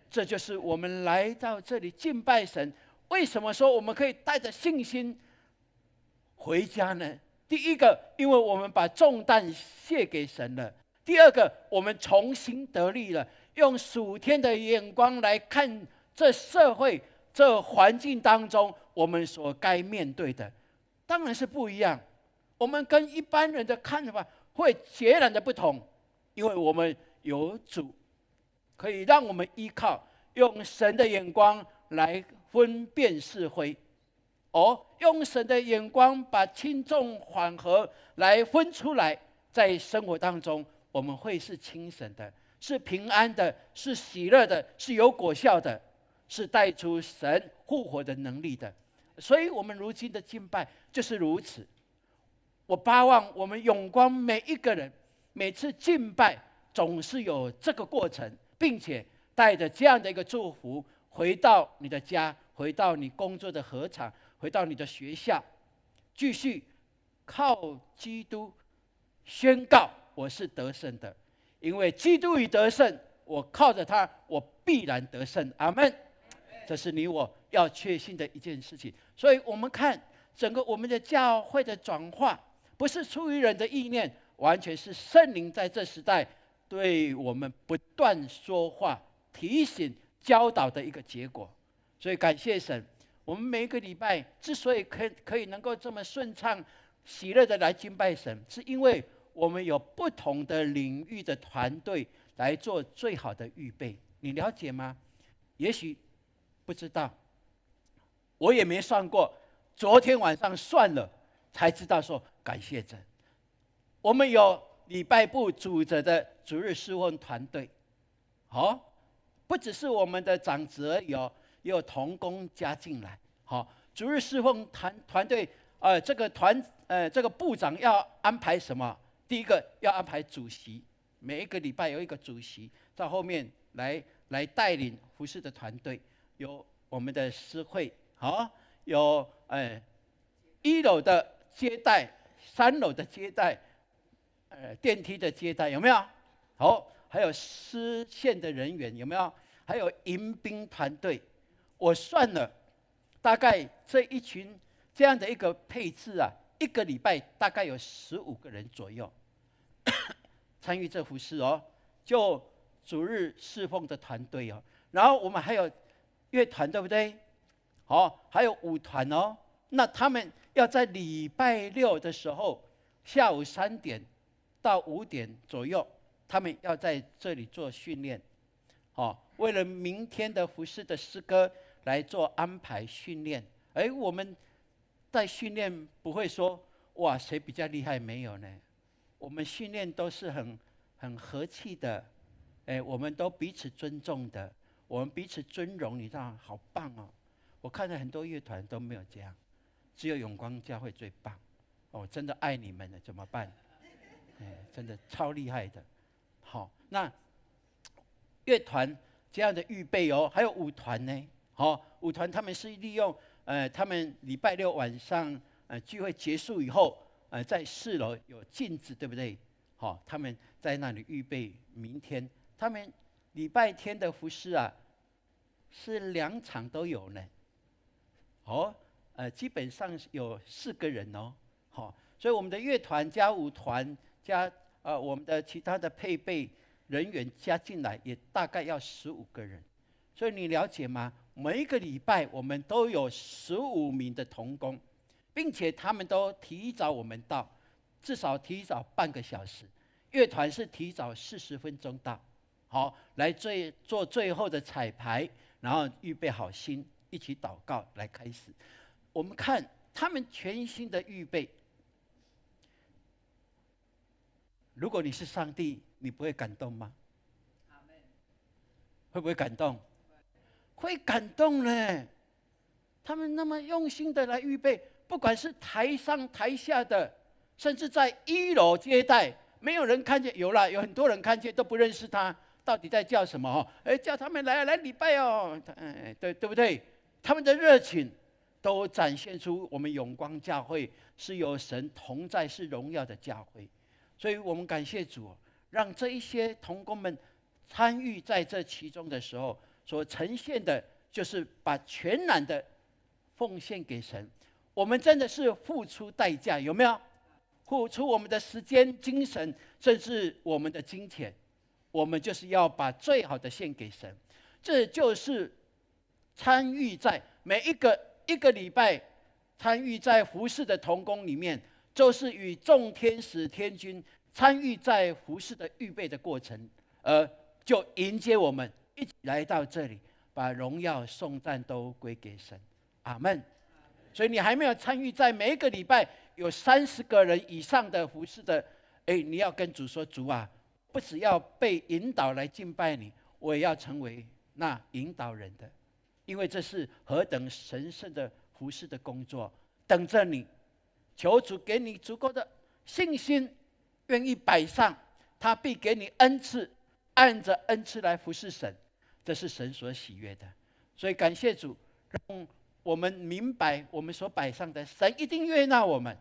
这就是我们来到这里敬拜神，为什么说我们可以带着信心回家呢？第一个，因为我们把重担卸给神了；第二个，我们重新得力了，用属天的眼光来看这社会、这环境当中我们所该面对的，当然是不一样。我们跟一般人的看法会截然的不同，因为我们有主可以让我们依靠，用神的眼光来分辨是非。用神的眼光把轻重缓和来分出来，在生活当中我们会是轻省的，是平安的，是喜乐的，是有果效的，是带出神复活的能力的。所以我们如今的敬拜就是如此。我巴望我们永光每一个人每次敬拜总是有这个过程，并且带着这样的一个祝福回到你的家，回到你工作的禾场，回到你的学校，继续靠基督宣告我是得胜的，因为基督已得胜，我靠着他，我必然得胜。阿们。这是你我要确信的一件事情。所以我们看整个我们的教会的转化，不是出于人的意念，完全是圣灵在这时代对我们不断说话、提醒、教导的一个结果。所以感谢神，我们每一个礼拜之所以可以能够这么顺畅、喜乐的来敬拜神，是因为我们有不同的领域的团队来做最好的预备。你了解吗？也许不知道，我也没算过，昨天晚上算了才知道说感谢神。我们有礼拜部组织的主日侍奉团队，不只是我们的长子而已也有同工加进来。主日侍奉团队，这个部长要安排什么？第一个要安排主席，每一个礼拜有一个主席在后面来带领服事的团队。有我们的诗会，有1楼的接待，3楼的接待，电梯的接待，有没有？还有诗线的人员，有没有？还有迎宾团队。我算了，大概这一群这样的一个配置啊，一个礼拜大概有15个人左右参与这服事就主日侍奉的团队然后我们还有乐团，对不对？还有舞团那他们要在礼拜6的时候，下午3点到5点左右，他们要在这里做训练，为了明天的服事的诗歌来做安排训练。我们在训练不会说哇谁比较厉害，没有呢。我们训练都是很和气的，我们都彼此尊重的，我们彼此尊荣，你知道，好棒哦！我看了很多乐团都没有这样，只有永光教会最棒。真的爱你们了，怎么办？真的超厉害的。那乐团这样的预备还有舞团呢。舞团他们是利用他们礼拜6晚上聚会结束以后，在4楼有镜子，对不对？他们在那里预备明天。他们礼拜天的服事啊，是2场都有呢。基本上有4个人所以我们的乐团加舞团加我们的其他的配备人员加进来，也大概要15个人。所以你了解吗？每一个礼拜我们都有15名的同工，并且他们都提早我们到，至少提早半个小时。乐团是提早40分钟到，来做最后的彩排，然后预备好心，一起祷告来开始。我们看他们全心的预备。如果你是上帝，你不会感动吗？会不会感动？会感动呢。他们那么用心的来预备，不管是台上台下的，甚至在1楼接待，没有人看见，有很多人看见都不认识他，到底在叫什么？叫他们来礼拜对不对？他们的热情都展现出我们永光教会是有神同在，是荣耀的教会。所以我们感谢主，让这一些同工们参与在这其中的时候，所呈现的就是把全然的奉献给神。我们真的是付出代价，有没有？付出我们的时间、精神，甚至我们的金钱，我们就是要把最好的献给神。这就是参与在每一个礼拜参与在服事的同工里面，就是与众天使天君参与在服事的预备的过程，而就迎接我们一起来到这里，把荣耀颂赞都归给神。阿们。所以你还没有参与在每一个礼拜有30个人以上的服事的，你要跟主说，主啊，不只要被引导来敬拜你，我也要成为那引导人的，因为这是何等神圣的服事的工作，等着你。求主给你足够的信心，愿意摆上，他必给你恩赐，按着恩赐来服侍神，这是神所喜悦的。所以感谢主，让我们明白我们所摆上的，神一定悦纳我们，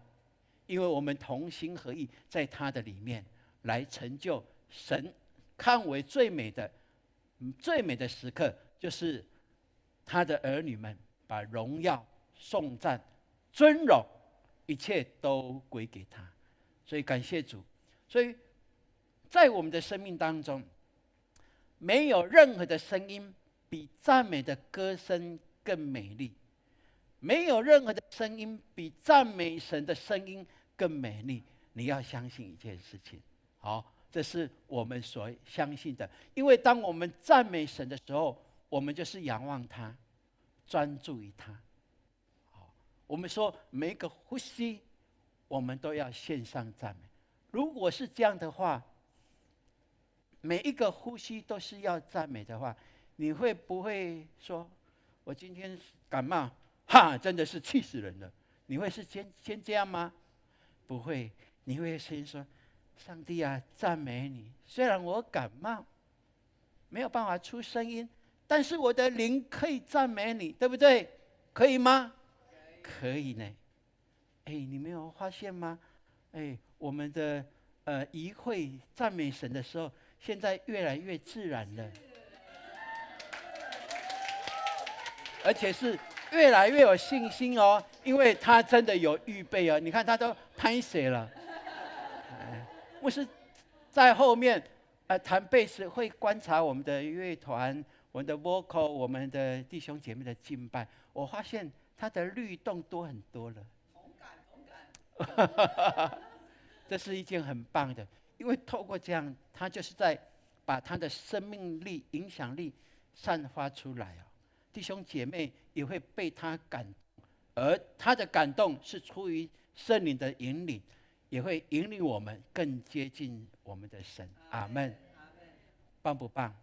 因为我们同心合意，在他的里面来成就神看为最美的时刻，就是他的儿女们把荣耀、颂赞、尊荣，一切都归给他。所以感谢主。所以在我们的生命当中，没有任何的声音比赞美的歌声更美丽，没有任何的声音比赞美神的声音更美丽。你要相信一件事情，好，这是我们所相信的。因为当我们赞美神的时候，我们就是仰望他，专注于他。好，我们说每一个呼吸，我们都要献上赞美。如果是这样的话，每一个呼吸都是要赞美的话，你会不会说，我今天感冒，真的是气死人了？你会是先这样吗？不会，你会先说，上帝啊，赞美你。虽然我感冒，没有办法出声音，但是我的灵可以赞美你，对不对？可以吗？可以呢。你没有发现吗？我们的仪会赞美神的时候，现在越来越自然了，而且是越来越有信心哦，因为他真的有预备哦。你看他都拍写了，牧师在后面弹贝斯，会观察我们的乐团、我们的 vocal、我们的弟兄姐妹的敬拜，我发现他的律动多很多了。同感。这是一件很棒的，因为透过这样，他就是在把他的生命力、影响力散发出来哦。弟兄姐妹也会被他感动，而他的感动是出于圣灵的引领，也会引领我们更接近我们的神。阿们。棒不棒？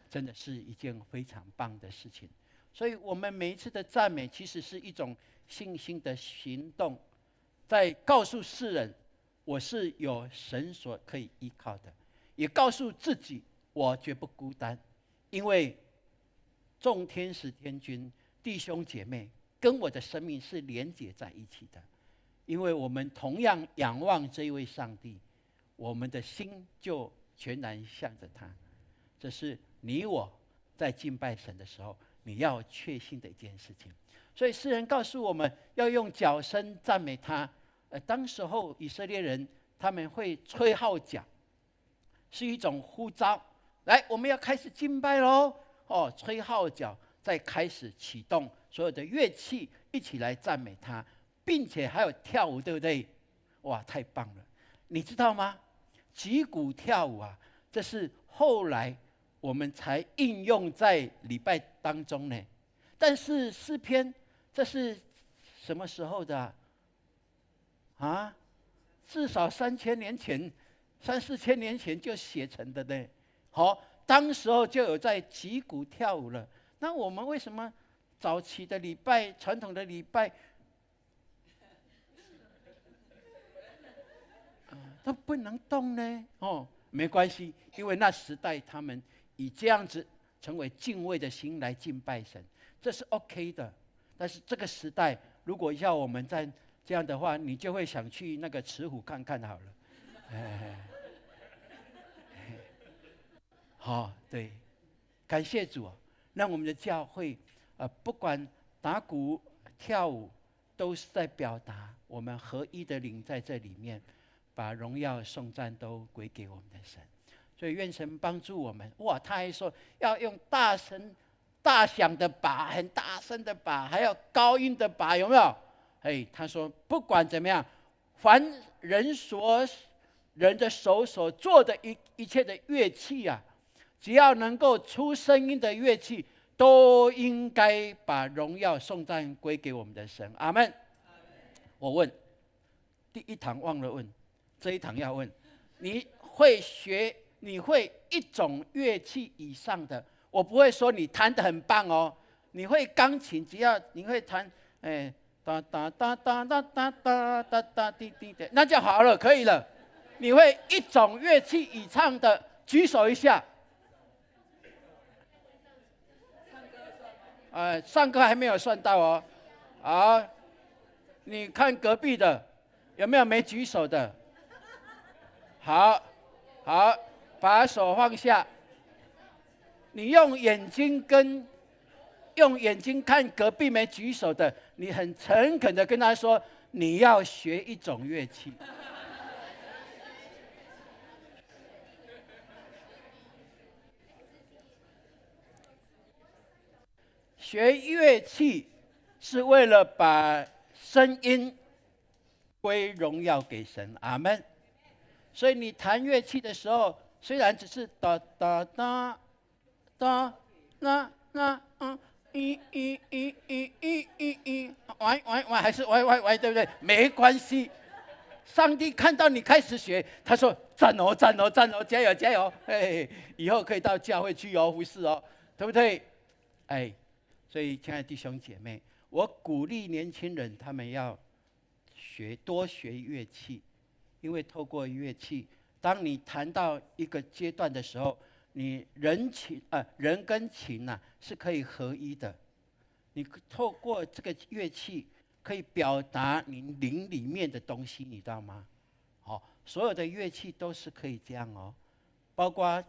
真的是一件非常棒的事情。所以我们每一次的赞美，其实是一种信心的行动，在告诉世人，我是有神所可以依靠的，也告诉自己，我绝不孤单，因为众天使天君、弟兄姐妹跟我的生命是连结在一起的，因为我们同样仰望这一位上帝，我们的心就全然向着他。这是你我在敬拜神的时候，你要确信的一件事情。所以诗人告诉我们要用角声赞美他。当时候以色列人他们会吹号角，是一种呼召，来，我们要开始敬拜喽！吹号角，再开始启动所有的乐器，一起来赞美他，并且还有跳舞，对不对？哇，太棒了！你知道吗？击鼓跳舞啊，这是后来我们才应用在礼拜当中呢。但是诗篇这是什么时候的啊？至少3000年前、3、4千年前就写成的呢。当时候就有在击鼓跳舞了。那我们为什么早期的礼拜、传统的礼拜，都不能动呢？没关系，因为那时代他们以这样子成为敬畏的心来敬拜神，这是 OK 的。但是这个时代，如果要我们在这样的话，你就会想去那个慈湖看看好了。对，感谢主，让我们的教会，不管打鼓、跳舞，都是在表达我们合一的灵在这里面，把荣耀、颂赞都归给我们的神。所以愿神帮助我们。他还说要用大响的钹，很大声的钹，还有高音的钹，有没有？他说不管怎么样，凡人的手所做的一切的乐器啊，只要能够出声音的乐器，都应该把荣耀颂赞归给我们的神。阿们。我问，第一堂忘了问，这一堂要问，你会一种乐器以上的？我不会说你弹得很棒哦，你会钢琴，只要你会弹，哒哒哒哒哒哒哒哒哒滴滴的，那就好了，可以了。你会一种乐器以上的，举手一下。上课还没有算到哦。好，你看隔壁的有没有没举手的？好，把手放下。你用眼睛看隔壁没举手的，你很诚恳的跟他说，你要学一种乐器。学乐器是为了把声音归荣耀给神，阿们。所以你弹乐器的时候，虽然只是哒哒哒哒那歪还是歪，对不对？没关系。上帝看到你开始学，他说赞哦，加油！以后可以到教会去哦，服侍哦，对不对？所以亲爱的弟兄姐妹，我鼓励年轻人他们要多学乐器，因为透过乐器，当你弹到一个阶段的时候，你人跟琴是可以合一的。你透过这个乐器，可以表达你灵里面的东西，你知道吗？所有的乐器都是可以这样哦，包括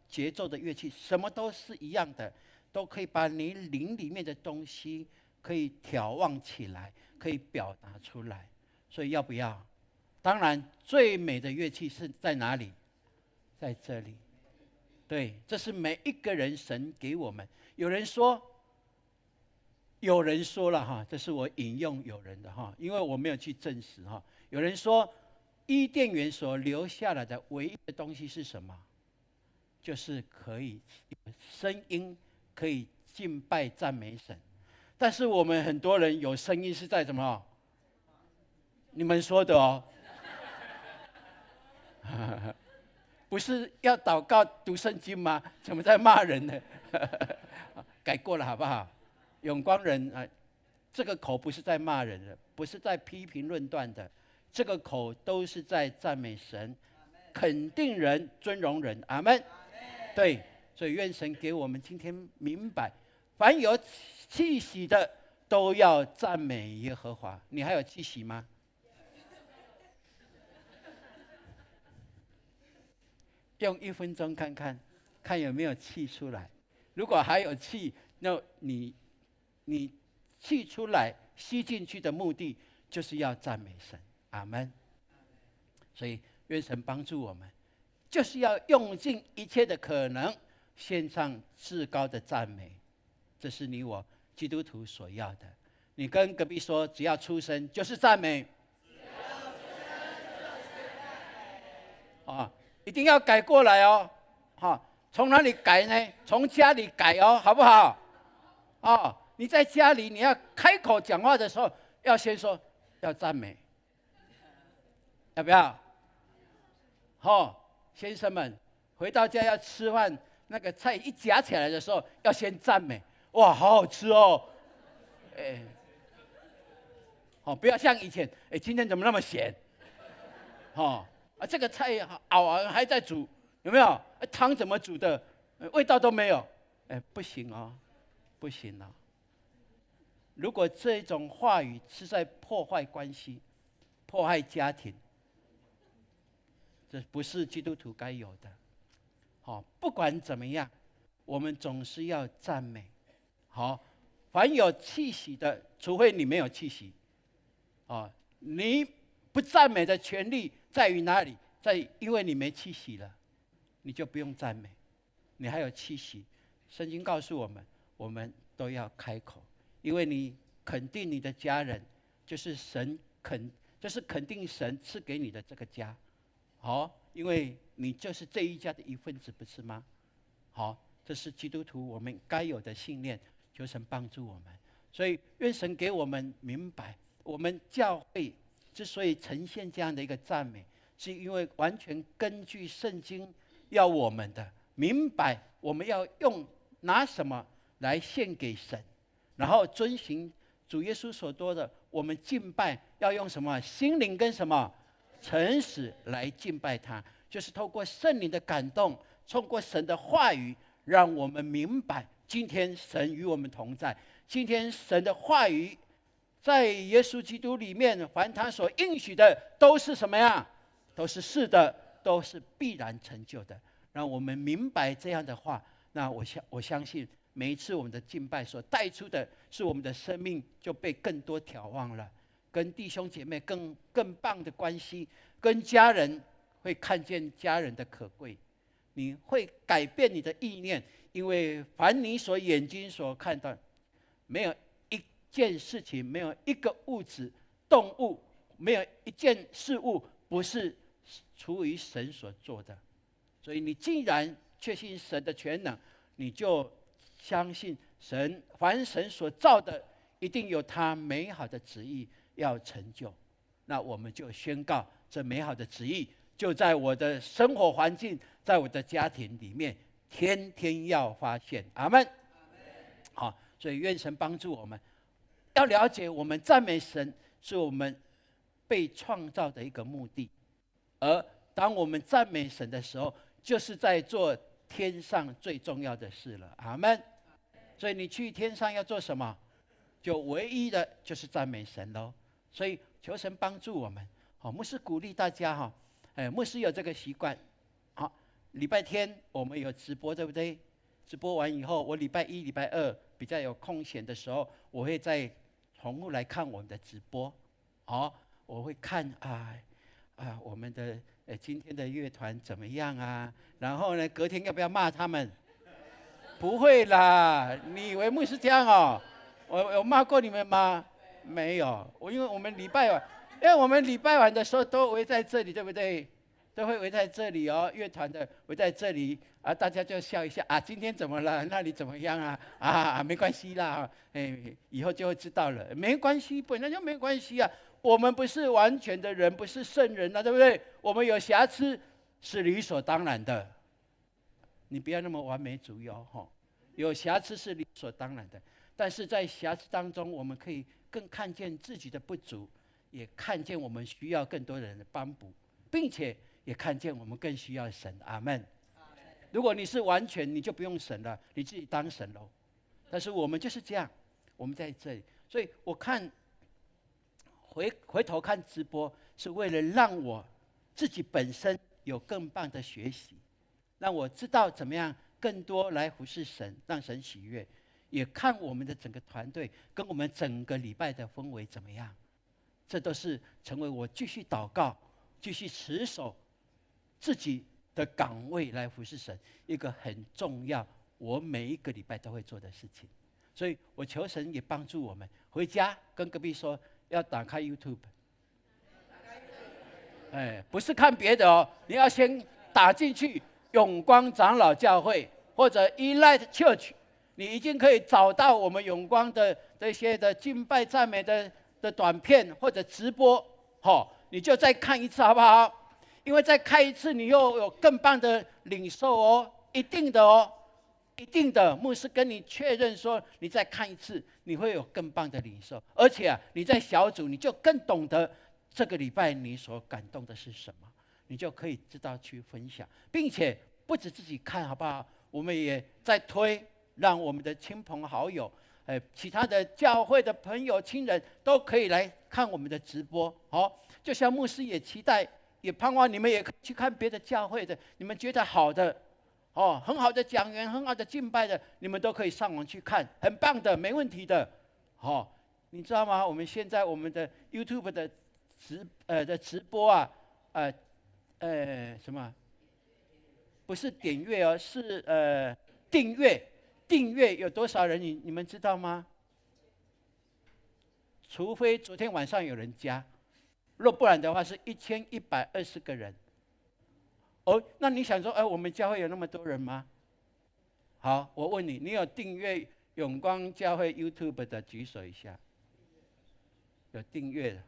节奏的乐器，什么都是一样的，都可以把你灵里面的东西可以眺望起来，可以表达出来。所以要不要？当然，最美的乐器是在哪里？在这里。对，这是每一个人神给我们。有人说了哈，这是我引用有人的哈，因为我没有去证实哈。有人说，伊甸园所留下来的唯一的东西是什么？就是可以声音，可以敬拜赞美神。但是我们很多人有声音是在什么？你们说的哦。不是要祷告读圣经吗？怎么在骂人呢？改过了好不好？永光人这个口不是在骂人的，不是在批评论断的，这个口都是在赞美神，肯定人，尊荣人。阿们。对，所以愿神给我们今天明白，凡有气息的都要赞美耶和华。你还有气息吗？用1分钟看看有没有气出来。如果还有气，那你气出来吸进去的目的就是要赞美神。阿们。所以愿神帮助我们，就是要用尽一切的可能，献上至高的赞美。这是你我基督徒所要的。你跟隔壁说，只要出声就是赞美。一定要改过来哦。从哪里改呢？从家里改哦，好不好？你在家里你要开口讲话的时候，要先说要赞美，要不要？先生们回到家要吃饭，那个菜一夹起来的时候，要先赞美，哇，好好吃哦。不要像以前，今天怎么那么咸？这个菜熬完还在煮，有没有？汤怎么煮的？味道都没有。不行哦，不行哦。如果这种话语是在破坏关系、破坏家庭，这不是基督徒该有的。不管怎么样，我们总是要赞美。凡有气息的，除非你没有气息，你不赞美的权利在于哪里？因为你没气息了，你就不用赞美。你还有气息，圣经告诉我们，我们都要开口，因为你肯定你的家人，就是肯定神赐给你的这个家。因为你就是这一家的一份子，不是吗？好，这是基督徒我们该有的信念，求神帮助我们。所以愿神给我们明白，我们教会之所以呈现这样的一个赞美，是因为完全根据圣经要我们的明白，我们要拿什么来献给神，然后遵行主耶稣所说的，我们敬拜要用什么心灵跟什么诚实来敬拜他，就是透过圣灵的感动，透过神的话语，让我们明白今天神与我们同在，今天神的话语在耶稣基督里面，凡他所应许的都是什么呀？都是是的，都是必然成就的。让我们明白这样的话，那我相信每一次我们的敬拜所带出的是我们的生命就被更多眺望了，跟弟兄姐妹更棒的关系，跟家人会看见家人的可贵，你会改变你的意念，因为凡你所眼睛所看到，没有一件事情，没有一个物质、动物，没有一件事物不是出于神所做的。所以你既然确信神的全能，你就相信神，凡神所造的一定有他美好的旨意要成就。那我们就宣告这美好的旨意就在我的生活环境，在我的家庭里面天天要发现。阿们。好，所以愿神帮助我们，要了解我们赞美神是我们被创造的一个目的，而当我们赞美神的时候，就是在做天上最重要的事了。阿们。所以你去天上要做什么？就唯一的就是赞美神喽。所以求神帮助我们。好，牧师鼓励大家哈，牧师有这个习惯。好，礼拜天我们有直播，对不对？直播完以后，我礼拜一、礼拜二比较有空闲的时候，我会再重复来看我们的直播。好，我会看我们的今天的乐团怎么样啊？然后呢，隔天要不要骂他们？不会啦，你以为牧师这样哦？我有骂过你们吗？没有，因为我们礼拜晚的时候都围在这里，对不对？都会围在这里哦，乐团的围在这里啊，大家就笑一下啊，今天怎么了？那里怎么样啊？没关系啦，以后就会知道了，没关系，本来就没关系啊。我们不是完全的人，不是圣人啊，对不对？我们有瑕疵是理所当然的，你不要那么完美主义哦，有瑕疵是理所当然的。但是在瑕疵当中，我们可以更看见自己的不足，也看见我们需要更多人的帮补，并且也看见我们更需要神。阿们。如果你是完全，你就不用神了，你自己当神喽。但是我们就是这样，我们在这里，所以我看回头看直播，是为了让我自己本身有更棒的学习，让我知道怎么样更多来服侍神，让神喜悦。也看我们的整个团队跟我们整个礼拜的氛围怎么样，这都是成为我继续祷告、继续持守自己的岗位来服侍神一个很重要，我每一个礼拜都会做的事情。所以我求神也帮助我们，回家跟隔壁说要打开 YouTube， 不是看别的哦，你要先打进去永光长老教会或者 Elite Church。你已经可以找到我们永光的这些的敬拜赞美的短片或者直播，你就再看一次好不好？因为再看一次，你又有更棒的领受哦，一定的哦，一定的。牧师跟你确认说，你再看一次，你会有更棒的领受，而且你在小组，你就更懂得这个礼拜你所感动的是什么，你就可以知道去分享，并且不止自己看好不好？我们也在推。让我们的亲朋好友，其他的教会的朋友、亲人都可以来看我们的直播。就像牧师也期待，也盼望你们也可以去看别的教会的，你们觉得好的，很好的讲员、很好的敬拜的，你们都可以上网去看，很棒的，没问题的。你知道吗？我们现在我们的 YouTube 的直播啊，什么？不是点阅哦，是订阅。订阅有多少人？你们知道吗？除非昨天晚上有人加，若不然的话是1120个人。那你想说，我们教会有那么多人吗？好，我问你，你有订阅永光教会 YouTube 的举手一下。有订阅的，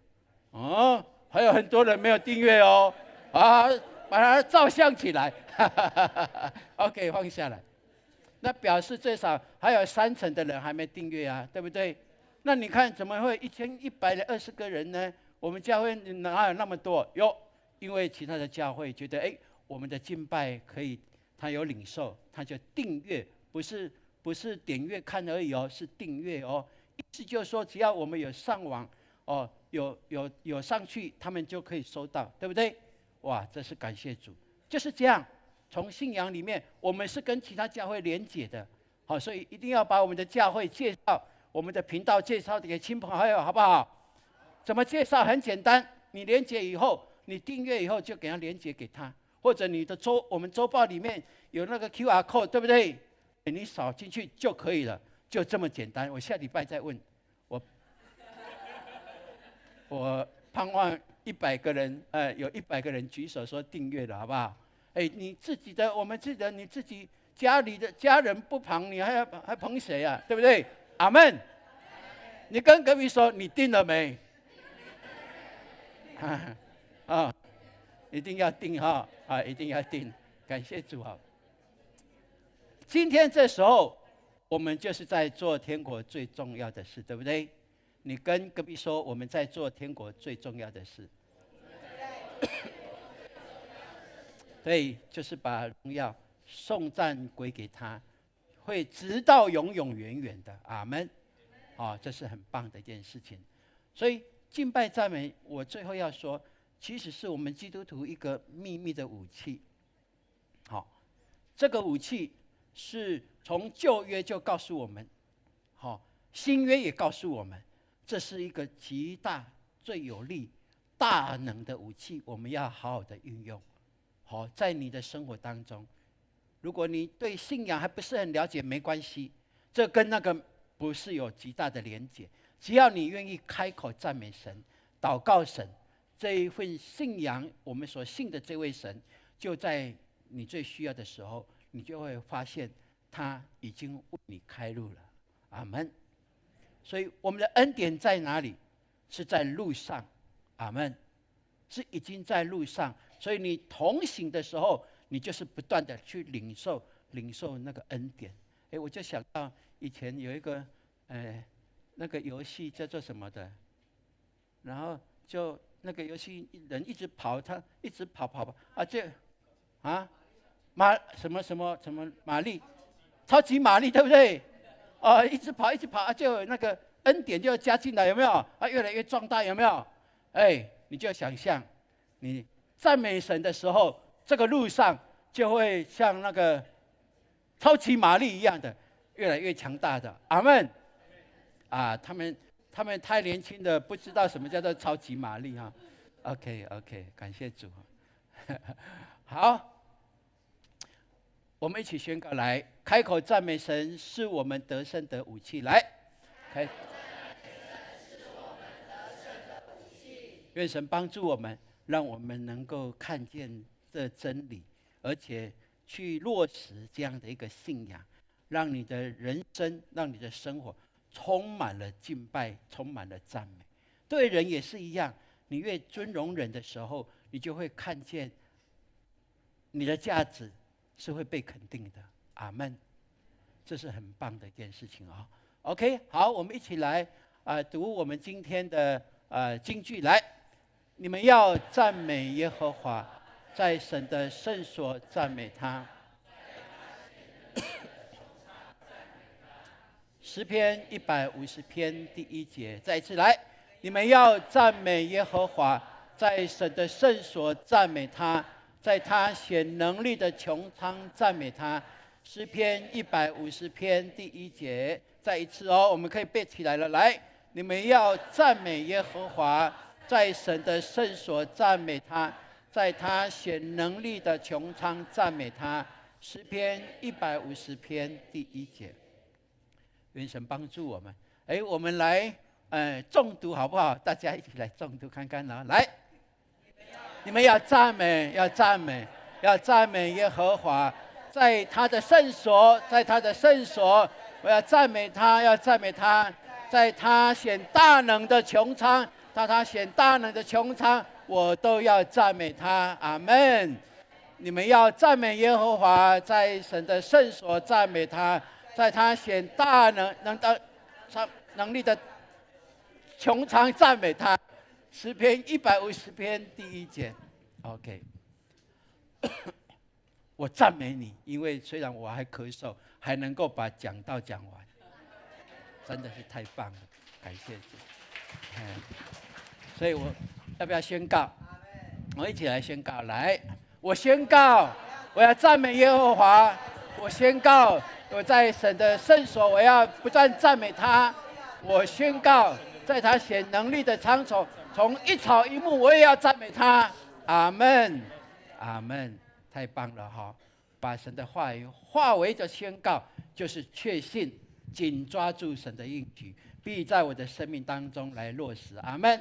哦，还有很多人没有订阅哦，啊，把它照相起来，OK， 放下来。那表示最少还有30%的人还没订阅啊，对不对？那你看怎么会1120个人呢？我们教会哪有那么多？因为其他的教会觉得，我们的敬拜可以，他有领受，他就订阅，不是点阅看而已哦，是订阅哦。意思就是说，只要我们有上网。有上去，他们就可以收到，对不对？哇，这是感谢主，就是这样。从信仰里面，我们是跟其他教会连结的，好，所以一定要把我们的教会介绍，我们的频道介绍给亲朋好友，好不好？怎么介绍？很简单，你连结以后，你订阅以后就给他连结给他，或者我们周报里面有那个 QR code， 对不对？你扫进去就可以了，就这么简单。我下礼拜再问。我盼望100个人，有100个人举手说订阅了，好不好？你自己的，我们自己的，你自己家里的家人不捧，你还捧谁啊？对不对？阿们。你跟隔壁说，你订了没？一定要订哈，一定要订，感谢主啊！今天这时候，我们就是在做天国最重要的事，对不对？你跟隔壁说，我们在做天国最重要的事。对，就是把荣耀、颂赞归给他，会直到永永远远的。阿们。这是很棒的一件事情。所以敬拜赞美，我最后要说，其实是我们基督徒一个秘密的武器。好，这个武器是从旧约就告诉我们，新约也告诉我们。这是一个极大、最有力、大能的武器，我们要好好的运用。好，在你的生活当中，如果你对信仰还不是很了解，没关系，这跟那个不是有极大的连结。只要你愿意开口赞美神、祷告神，这一份信仰，我们所信的这位神，就在你最需要的时候，你就会发现他已经为你开路了。阿们。所以我们的恩典在哪里？是在路上，阿们，是已经在路上。所以你同行的时候，你就是不断的去领受那个恩典。我就想到以前有一个那个游戏叫做什么的，然后就那个游戏人一直跑，他一直跑什么玛丽，超级玛丽，对不对？一直跑，就那个恩典就加进来，有没有？越来越壮大，有没有？你就想象，你赞美神的时候，这个路上就会像那个超级玛丽一样的，越来越强大的。阿们。他们太年轻的，不知道什么叫做超级玛丽哈。OK， 感谢主。好。我们一起宣告来，开口赞美神是我们得胜的武器。来，愿神帮助我们，让我们能够看见这真理，而且去落实这样的一个信仰，让你的人生，让你的生活充满了敬拜，充满了赞美。对人也是一样，你越尊荣人的时候，你就会看见你的价值是会被肯定的。阿们。这是很棒的一件事情啊。OK， 好，我们一起来读我们今天的金句。来，你们要赞美耶和华，在神的圣所赞美他。诗篇150篇第1节，再一次来，你们要赞美耶和华，在神的圣所赞美他，在他显能力的穹苍赞美他。诗篇150篇第1节，再一次我们可以背起来了。来，你们要赞美耶和华，在神的圣所赞美他，在他显能力的穹苍赞美他。诗篇150篇第1节。愿神帮助我们。我们来诵读好不好？大家一起来诵读看看。来，你们要赞美耶和华，在他的圣所，在他的圣所，我要赞美他，要赞美他，在他显大能的穹苍，在他显大能的穹苍，我都要赞美他。阿们。你们要赞美耶和华，在神的圣所赞美他，在他显大能力的穹苍赞美他。诗篇150篇第1节 ，OK。我赞美你，因为虽然我还咳嗽，还能够把讲道讲完，真的是太棒了，感谢主。所以我要不要宣告？我一起来宣告，来，我宣告，我要赞美耶和华。我宣告，我在神的圣所，我要不断赞美他。我宣告，在他显能力的场所，从一草一木，我也要赞美他。阿们，阿们。太棒了哈！把神的话语化为着宣告，就是确信，紧抓住神的应许，必在我的生命当中来落实。阿们。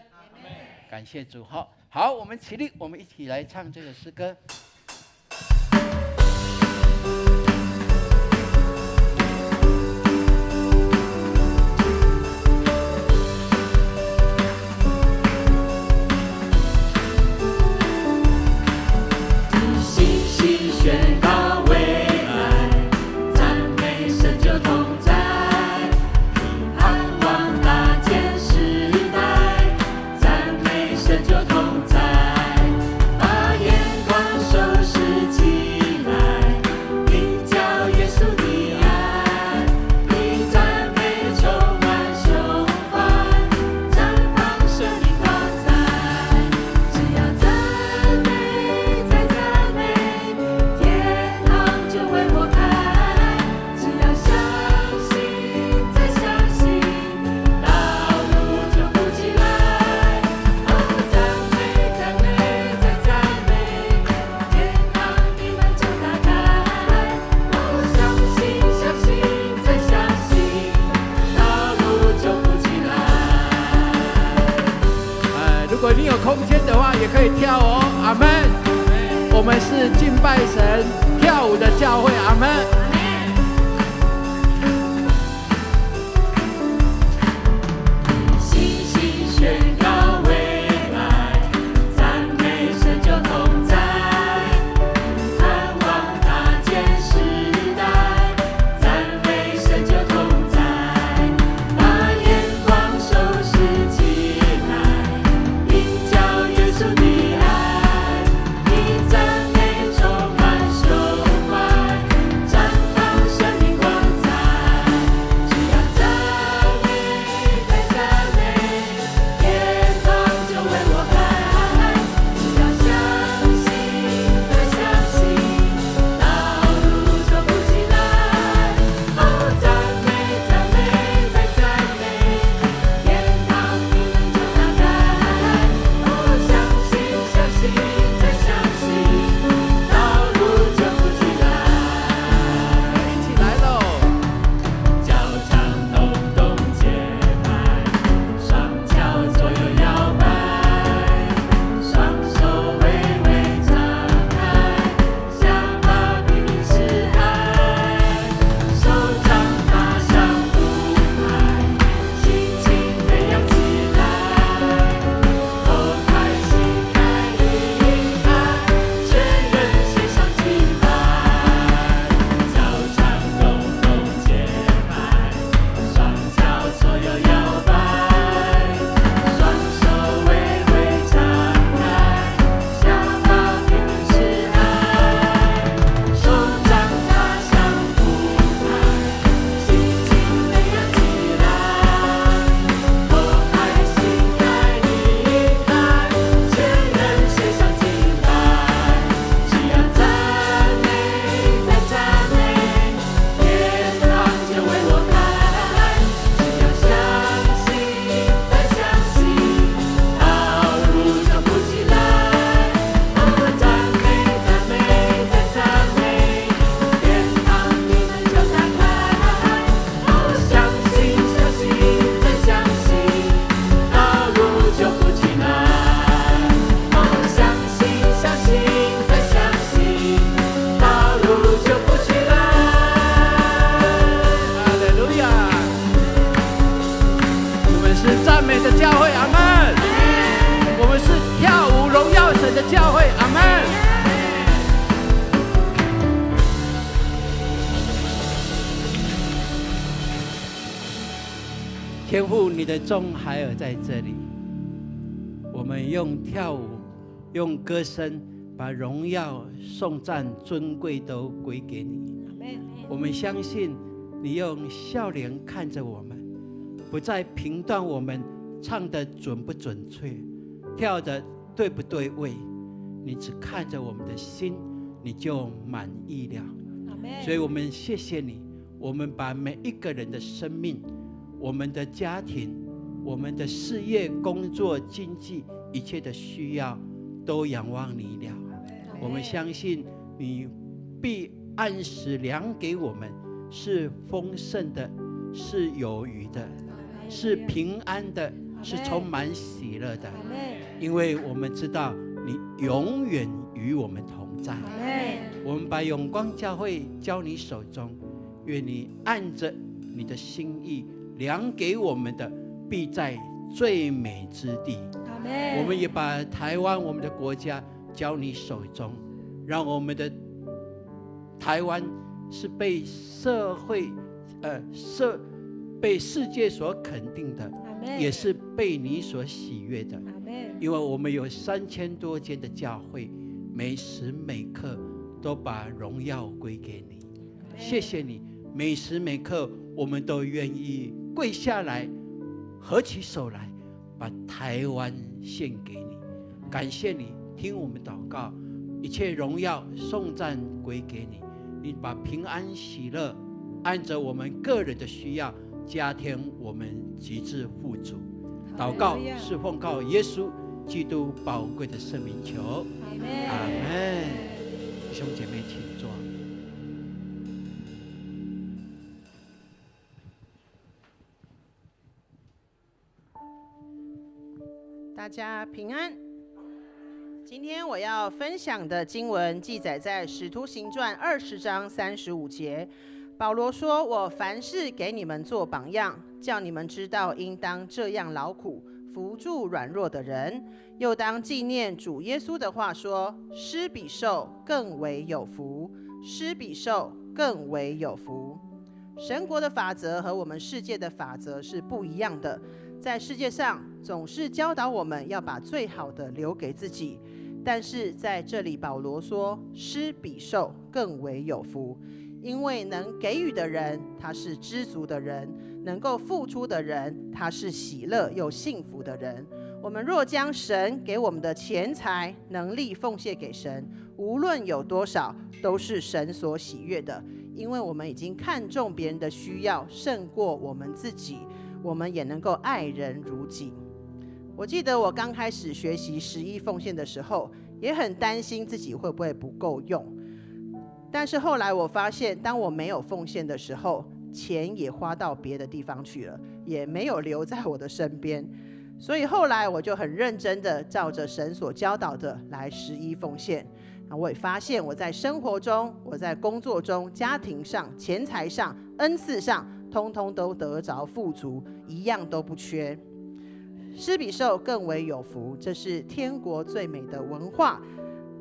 感谢主。好，我们起立，我们一起来唱这首诗歌。宣告未来，赞美神就同在，盼望大千世代，赞美神就同在，把眼光收拾起来，领教耶稣的爱，以赞美充满胸怀，绽放生命光彩，只要赞美再赞美。天堂就为我开，只要相信再相信，道路就不起来。赞美赞美再赞美，天堂的门就打开。相信相信再相信，道路就不起来。如果你有空间的话，也可以跳哦。阿们。我们是敬拜神、跳舞的教会。阿们。信心宣告未来，赞美神就同在，盼望大千世代，赞美神就同在，把眼光收拾起来，领教耶稣的爱，以赞美充满胸怀，绽天父，你的众孩儿在这里，我们用跳舞，用歌声，把荣耀、颂赞、尊贵都归给你。我们相信你用笑脸看着我们，不再评断我们唱得准不准确，跳得对不对位，你只看着我们的心，你就满意了。所以我们谢谢你，我们把每一个人的生命，我们的家庭，我们的事业、工作、经济一切的需要都仰望你了。我们相信你必按时量给我们，是丰盛的，是有余的，是平安的，是充满喜乐的。因为我们知道你永远与我们同在。我们把永光教会交你手中，愿你按着你的心意量给我们的，必在最美之地。我们也把台湾我们的国家交你手中，让我们的台湾是被社会被世界所肯定的，也是被你所喜悦的。因为我们有3000多间的教会，每时每刻都把荣耀归给你。谢谢你，每时每刻我们都愿意跪下来，合起手来，把台湾献给你。感谢你听我们祷告，一切荣耀颂赞归给你。你把平安喜乐按着我们个人的需要加添我们极致富足。祷告是奉靠耶稣基督宝贵的圣名求，阿们。弟兄姐妹请坐。大家平安。今天我要分享的经文记载在《使徒行传》20章35节。保罗说：“我凡事给你们做榜样，叫你们知道应当这样劳苦，扶助软弱的人，又当纪念主耶稣的话说：施比受更为有福，施比受更为有福。”神国的法则和我们世界的法则是不一样的。在世界上总是教导我们要把最好的留给自己，但是在这里保罗说：施比受更为有福。因为能给予的人，他是知足的人；能够付出的人，他是喜乐又幸福的人。我们若将神给我们的钱财、能力奉献给神，无论有多少，都是神所喜悦的。因为我们已经看重别人的需要胜过我们自己，我们也能够爱人如己。我记得我刚开始学习11奉献的时候，也很担心自己会不会不够用。但是后来我发现，当我没有奉献的时候，钱也花到别的地方去了，也没有留在我的身边。所以后来我就很认真的照着神所教导的来11奉献。我也发现我在生活中、我在工作中、家庭上、钱财上、恩赐上，通通都得着富足，一样都不缺。施比受更为有福，这是天国最美的文化。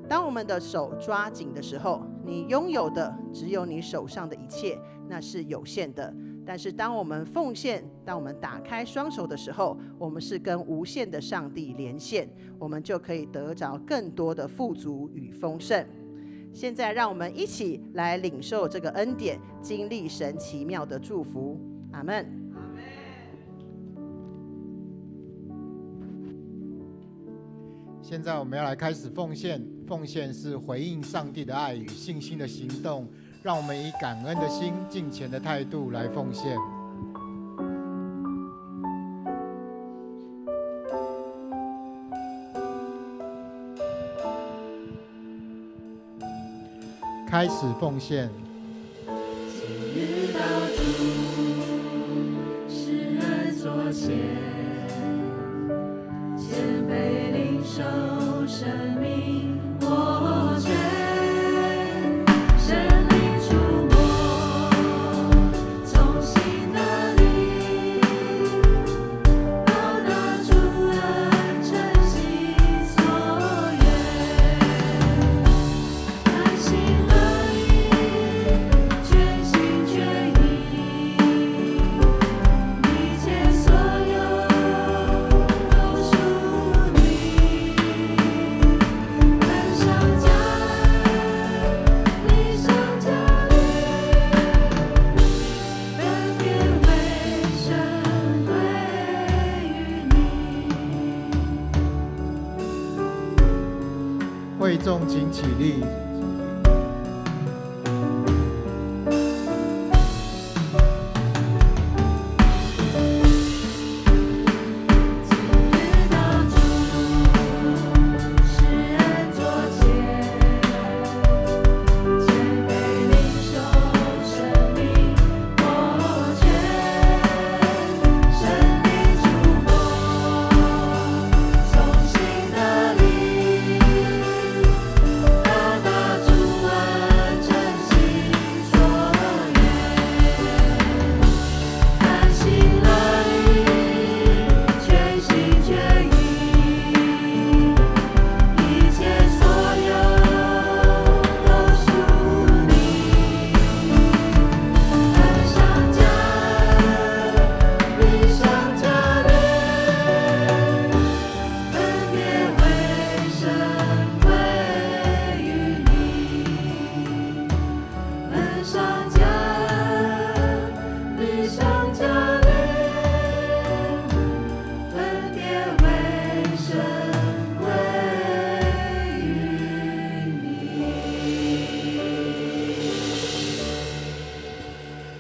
当我们的手抓紧的时候，你拥有的只有你手上的一切，那是有限的。但是当我们奉献，当我们打开双手的时候，我们是跟无限的上帝连线，我们就可以得着更多的富足与丰盛。现在让我们一起来领受这个恩典，经历神奇妙的祝福。阿们。现在我们要来开始奉献，奉献是回应上帝的爱与信心的行动，让我们以感恩的心、敬虔的态度来奉献。开始奉献。遇到主，是人所牵，谦卑领受生命活泉，神灵触摸，从心那里报答主恩，诚心所愿，甘心乐意，全心全意，一切所会众请起立。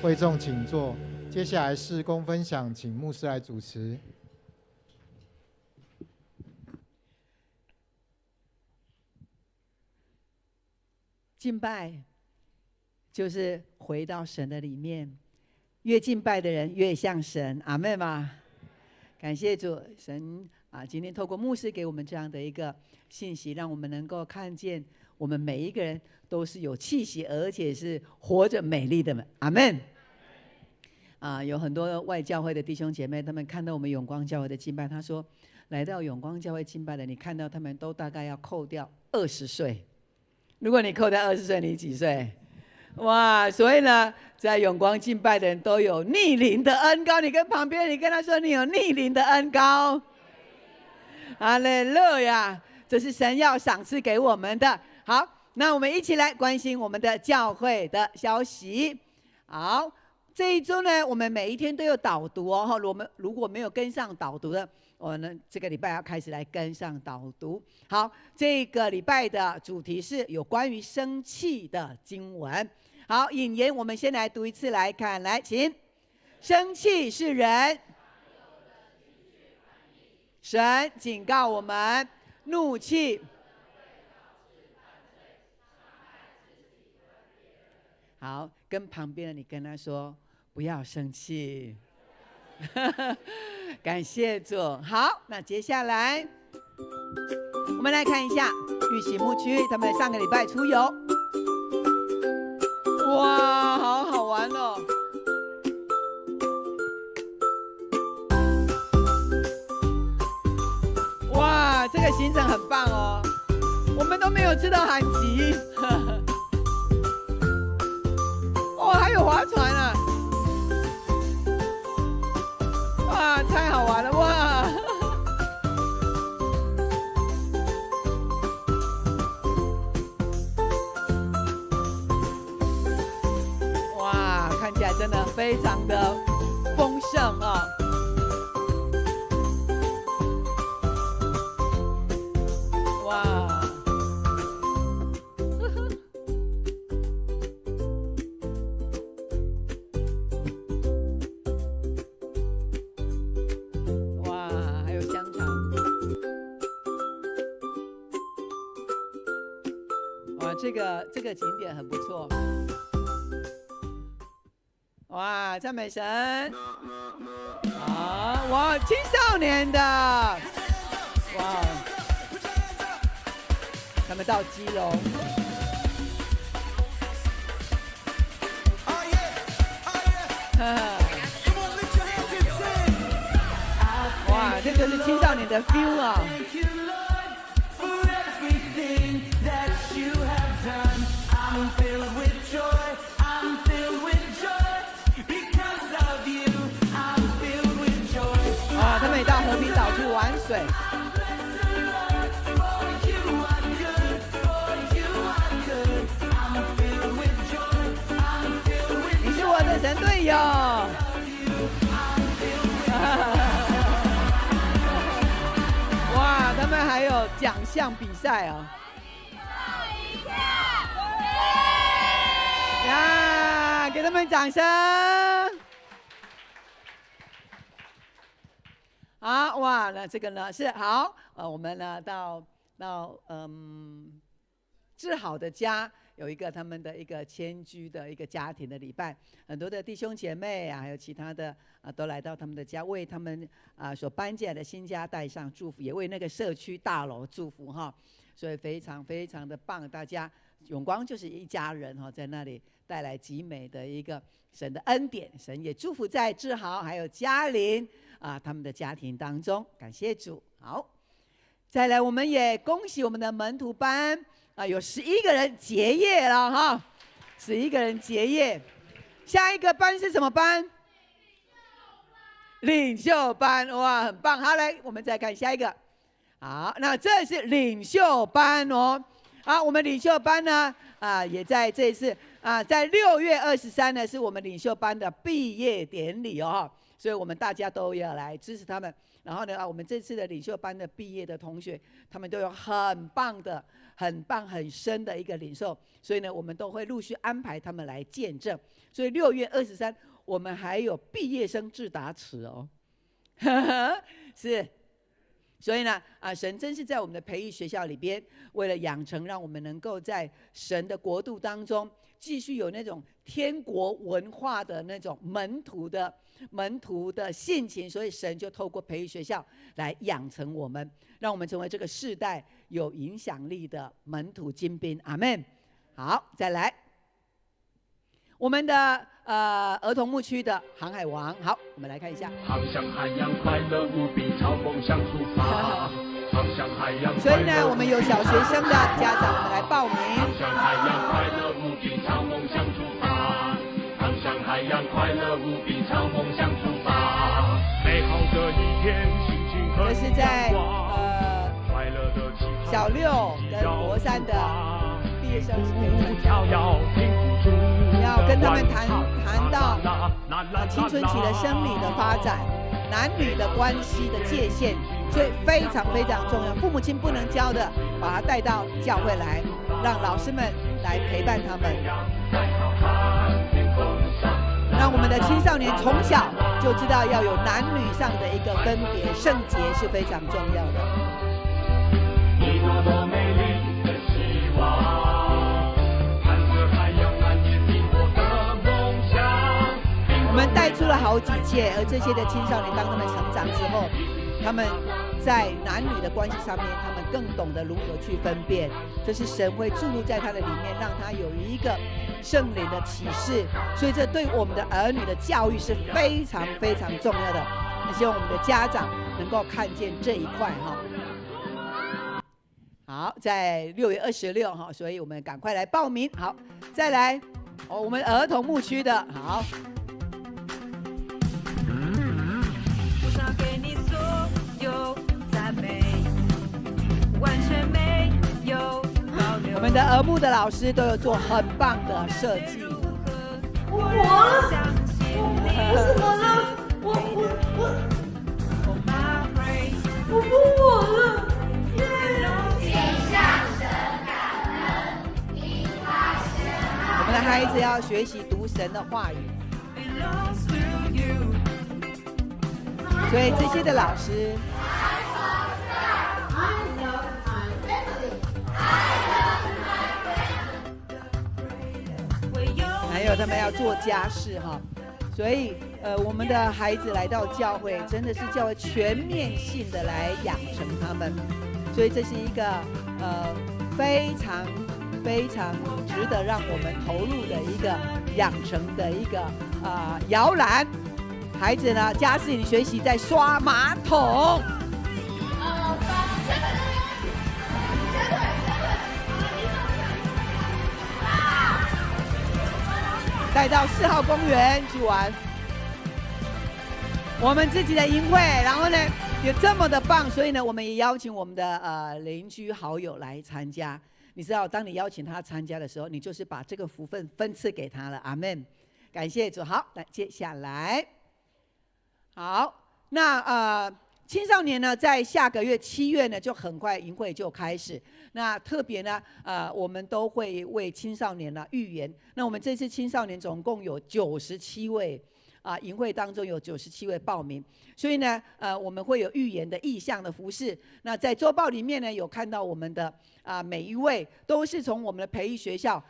会众请坐。接下来事工分享，请牧师来主持。敬拜就是回到神的里面，越敬拜的人越像神，阿们吗？感谢主，神今天透过牧师给我们这样的一个信息，让我们能够看见我们每一个人都是有气息，而且是活着美丽的，阿们。有很多外教会的弟兄姐妹，他们看到我们永光教会的敬拜，他说来到永光教会敬拜的，你看到他们都大概要扣掉20岁。如果你扣掉20岁，你几岁？哇！所以呢，在永光敬拜的人都有逆龄的恩膏。你跟旁边，你跟他说你有逆龄的恩膏。哈利路亚！这是神要赏赐给我们的。好，那我们一起来关心我们的教会的消息。好。这一周呢，我们每一天都有导读哦。我们如果没有跟上导读的，我呢这个礼拜要开始来跟上导读。好，这个礼拜的主题是有关于生气的经文。好，引言我们先来读一次来看，来，请。生气是人，神警告我们，怒气。好，跟旁边的你跟他说。不要生气，感谢主。好，那接下来我们来看一下玉喜牧区，他们上个礼拜出游，哇，好好玩哦！哇，这个行程很棒哦，我们都没有吃到韩吉，哦，还有划船啊！哇，太好玩了哇！哇，看起来真的非常的丰盛哦。哇！这个景点很不错，哇！赞美神！哇，青少年的，哇！他们到基隆，哇，这个是青少年的 feel 啊！I'm filled with joy, I'm filled with joy, because of you, I'm filled with joy. 哇，他们也到和平岛去玩水。你是我的神队友。哇，他们还有奖项比赛哦。给他们掌声。好哇，那这个呢是好，我们呢到治好的家有一个他们的一个迁居的一个家庭的礼拜，很多的弟兄姐妹啊，还有其他的都来到他们的家，为他们所搬进来的新家带上祝福，也为那个社区大楼祝福哈，所以非常非常的棒，大家永光就是一家人哈，在那里带来极美的一个神的恩典，神也祝福在志豪还有嘉玲他们的家庭当中，感谢主。好，再来我们也恭喜我们的门徒班有11个人结业了哈，11个人结业。下一个班是什么班？领袖班，哇，很棒。好，来我们再看下一个。好，那这是领袖班哦。好，我们领袖班呢也在这一次在6月23呢是我们领袖班的毕业典礼哦。所以我们大家都要来支持他们。然后呢，我们这次的领袖班的毕业的同学，他们都有很棒、很深的一个领受。所以呢，我们都会陆续安排他们来见证。所以6月23，我们还有毕业生致答词哦，是。所以呢，神真是在我们的培育学校里边，为了养成，让我们能够在神的国度当中，继续有那种天国文化的那种门徒的性情，所以神就透过培育学校来养成我们，让我们成为这个世代有影响力的门徒精兵。阿们。好，再来，我们的儿童牧区的航海王，好，我们来看一下。航向海洋，快乐无比，朝梦想出发。航向海洋，所以呢，我们有小学生的家长，我们来报名。航向海洋，快乐无比，朝梦想出发。航向海洋，快乐无比，朝梦想出发。美好的一天，心情很这是在小6跟国3的毕业生是可以参加的。要跟他们谈到青春期的生理的发展、男女的关系的界限，所以非常非常重要。父母亲不能教的，把他带到教会来，让老师们来陪伴他们，让我们的青少年从小就知道要有男女上的一个分别，圣洁是非常重要的。我们带出了好几届，而这些的青少年当他们成长之后，他们在男女的关系上面，他们更懂得如何去分辨。这是神会注入在他的里面，让他有一个圣灵的启示。所以这对我们的儿女的教育是非常非常重要的。希望我们的家长能够看见这一块哈。好，在6月26哈，所以我们赶快来报名。好，再来我们儿童牧区的好。我们的儿牧的老师都有做很棒的设计。我怎么了？我不我了。我们的孩子要学习读神的话语，所以这些的老师。还有他们要做家事哈，所以我们的孩子来到教会，真的是教会全面性的来养成他们，所以这是一个非常非常值得让我们投入的一个养成的一个摇篮。孩子呢，家事你学习在刷马桶。带到4号公园去玩，我们自己的营会，然后呢也这么的棒，所以呢我们也邀请我们的邻居好友来参加。你知道，当你邀请他参加的时候，你就是把这个福分分赐给他了。阿们，感谢主。好，来接下来，好，那青少年呢，在下个月7月呢，就很快营会就开始。那特别呢，我们都会为青少年呢预言。那我们这次青少年总共有97位，营会当中有97位报名，所以呢，我们会有预言的意向的服事。那在周报里面呢，有看到我们的每一位都是从我们的培育学校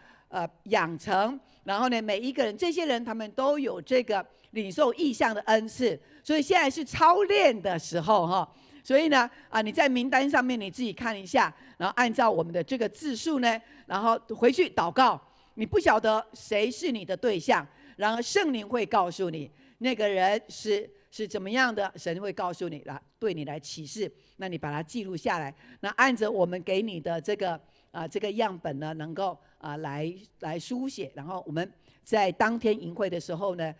养成，然后呢，每一个人这些人他们都有这个领受意向的恩赐，所以现在是操练的时候哈。所以呢，你在名单上面你自己看一下，然后按照我们的这个字数呢，然后回去祷告。你不晓得谁是你的对象，然而圣灵会告诉你那个人是怎么样的，神会告诉你来对你来启示，那你把它记录下来，那按着我们给你的这个样本呢，能够来书写，然后我们在当天营会的时候呢，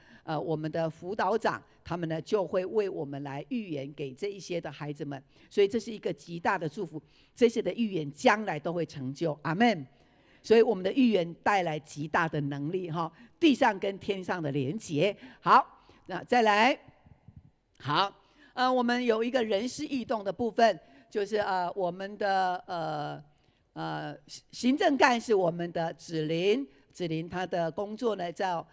我们的辅导长他们呢就会为我们来预言给这一些的孩子们，所以这是一个极大的祝福，这些的预言将来都会成就，阿们。所以我们的预言带来极大的能力哈，地上跟天上的连结。好，那再来，好，我们有一个人事异动的部分，就是我们的行政干事，我们的子琳她的工作呢，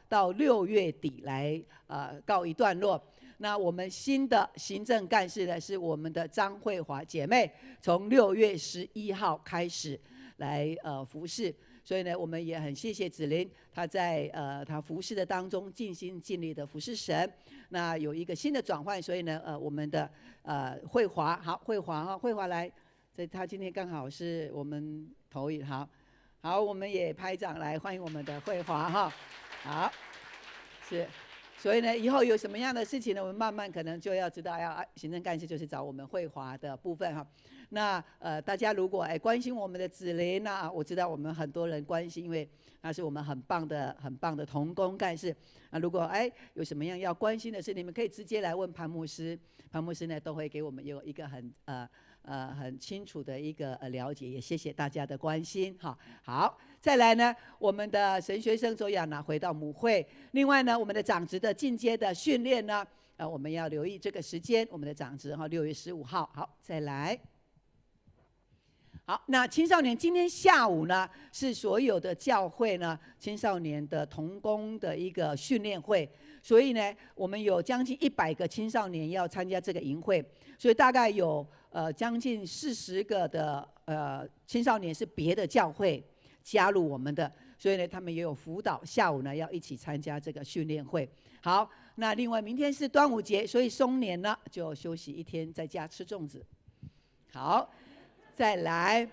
到6月底来告一段落。那我们新的行政干事呢，是我们的张慧华姐妹，从6月11号开始来服侍，所以呢，我们也很谢谢子琳，她在她服侍的当中尽心尽力的服侍神。那有一个新的转换，所以呢，我们的慧华，好，慧华来，她今天刚好是我们投影，好，我们也拍掌来欢迎我们的慧华哈，好，是。所以呢，以后有什么样的事情呢，我们慢慢可能就要知道，行政干事就是找我们慧华的部分哈。那大家如果关心我们的子琳啊，我知道我们很多人关心，因为那是我们很棒的同工干事。那如果有什么样要关心的事，你们可以直接来问潘牧师，潘牧师呢都会给我们有一个很清楚的一个了解，也谢谢大家的关心哈。好，再来呢，我们的神学生周亚娜回到母会。另外呢，我们的长职的进阶的训练呢，我们要留意这个时间，我们的长职哈，6月15号。好，再来。好，那青少年今天下午呢，是所有的教会呢青少年的同工的一个训练会，所以呢，我们有将近100个青少年要参加这个营会，所以大概有将近40个的青少年是别的教会加入我们的，所以呢，他们也有辅导，下午呢要一起参加这个训练会。好，那另外明天是端午节，所以松年呢就休息1天，在家吃粽子。好。再来，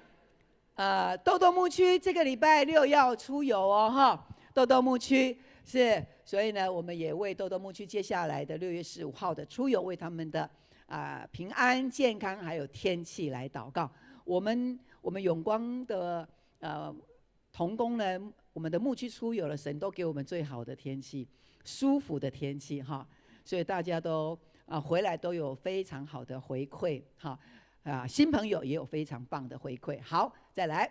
豆豆牧区这个礼拜6要出游哦，哈，豆豆牧区是，所以呢，我们也为豆豆牧区接下来的6月15号的出游，为他们的平安健康还有天气来祷告。我们永光的同工呢，我们的牧区出游了，神都给我们最好的天气，舒服的天气哈，所以大家都回来都有非常好的回馈哈。新朋友也有非常棒的回馈。好，再来，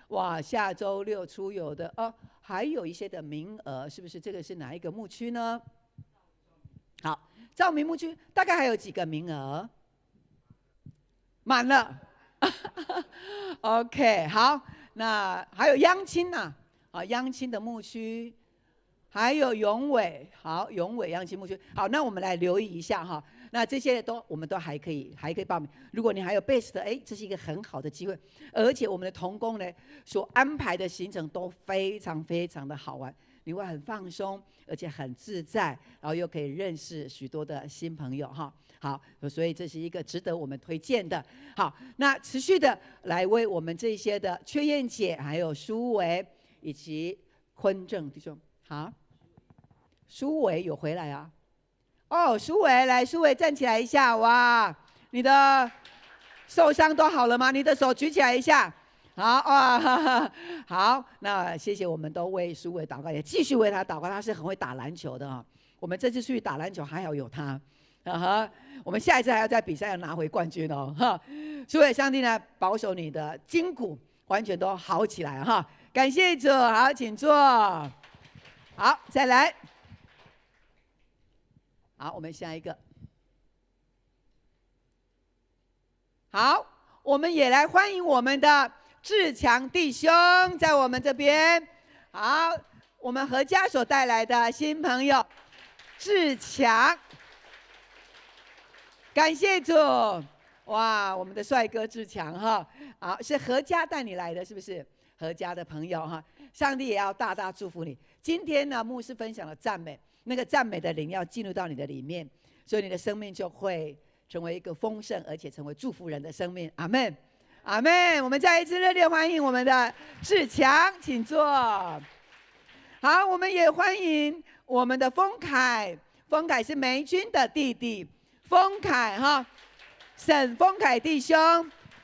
哇，下周6出游的还有一些的名额，是不是？这个是哪一个牧区呢？好，兆明牧区大概还有几个名额？满了。OK， 好，那还有央青呐，央青的牧区。还有永伟，好，永伟央青牧区，好，那我们来留意一下哈。那这些我们都还可以报名。如果你还有 base 的，这是一个很好的机会，而且我们的同工呢所安排的行程都非常非常的好玩，你会很放松，而且很自在，然后又可以认识许多的新朋友哈。好，所以这是一个值得我们推荐的。好，那持续的来为我们这些的阙燕姐，还有苏维以及坤正弟兄，好。苏伟有回来啊？苏伟来，苏伟站起来一下，哇，你的受伤都好了吗？你的手举起来一下，好哇，好，那谢谢，我们都为苏伟祷告，也继续为他祷告，他是很会打篮球的哈。我们这次出去打篮球还好有他，我们下一次还要在比赛要拿回冠军哦，哈。苏伟，上帝呢保守你的筋骨完全都好起来哈，感谢主，好，请坐，好，再来。好，我们下一个。好，我们也来欢迎我们的志强弟兄在我们这边。好，我们何家所带来的新朋友志强，感谢主！哇，我们的帅哥志强哈，好，是何家带你来的，是不是？何家的朋友哈，上帝也要大大祝福你。今天呢，牧师分享了赞美，那个赞美的灵要进入到你的里面，所以你的生命就会成为一个丰盛而且成为祝福人的生命。阿们，阿们！我们再一次热烈欢迎我们的志强，请坐。好，我们也欢迎我们的丰凯，丰凯是梅君的弟弟，丰凯哈。沈丰凯弟兄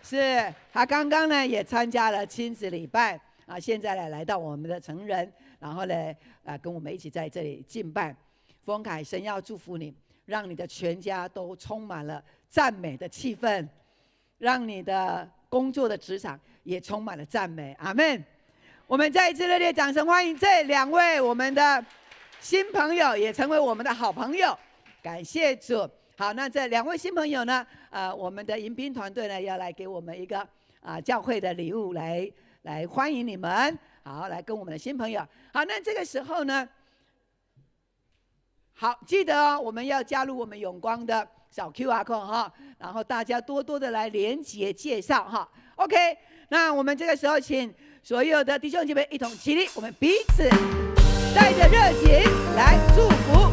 是他刚刚呢也参加了亲子礼拜啊，现在呢来到我们的成人，然后呢跟我们一起在这里敬拜。丰凯，神要祝福你，让你的全家都充满了赞美的气氛，让你的工作的职场也充满了赞美。阿们！我们再一次热烈掌声欢迎这2位我们的新朋友，也成为我们的好朋友。感谢主。好，那这2位新朋友呢？我们的迎宾团队呢，要来给我们一个教会的礼物来欢迎你们。好，来跟我们的新朋友。好，那这个时候呢，好，记得哦，我们要加入我们永光的小 QR code 哈，然后大家多多的来连结介绍哈。OK， 那我们这个时候请所有的弟兄姐妹一同起立，我们彼此带着热情来祝福。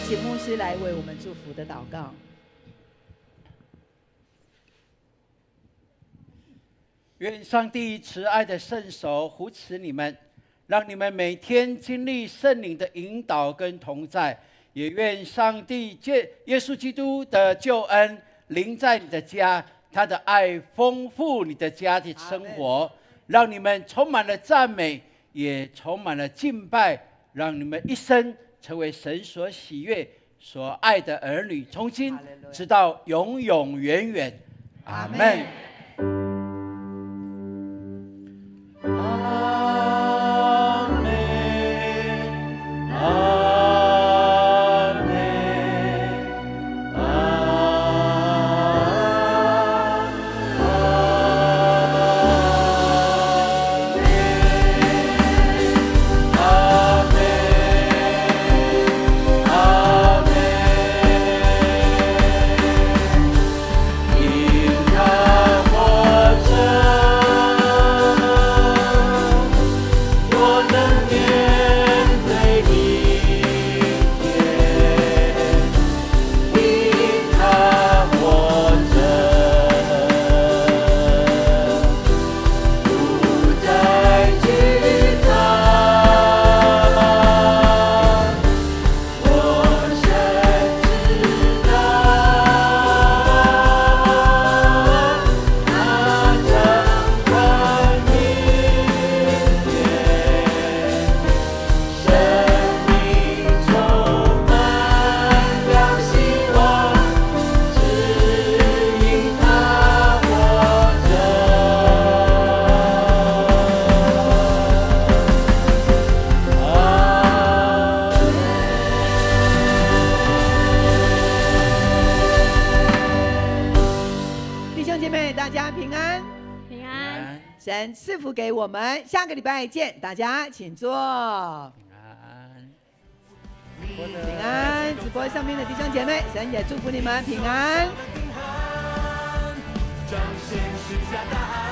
请牧师来为我们祝福的祷告。愿上帝慈爱的圣手扶持你们，让你们每天经历圣灵的引导跟同在。也愿上帝借耶稣基督的救恩临在你的家，他的爱丰富你的家的生活，让你们充满了赞美，也充满了敬拜，让你们一生成为神所喜悦、所爱的儿女，从今直到永永远远。阿们。神赐福给我们，下个礼拜见，大家请坐。平安，直播上面的弟兄姐妹，神也祝福你们平安。彰显十字架大爱。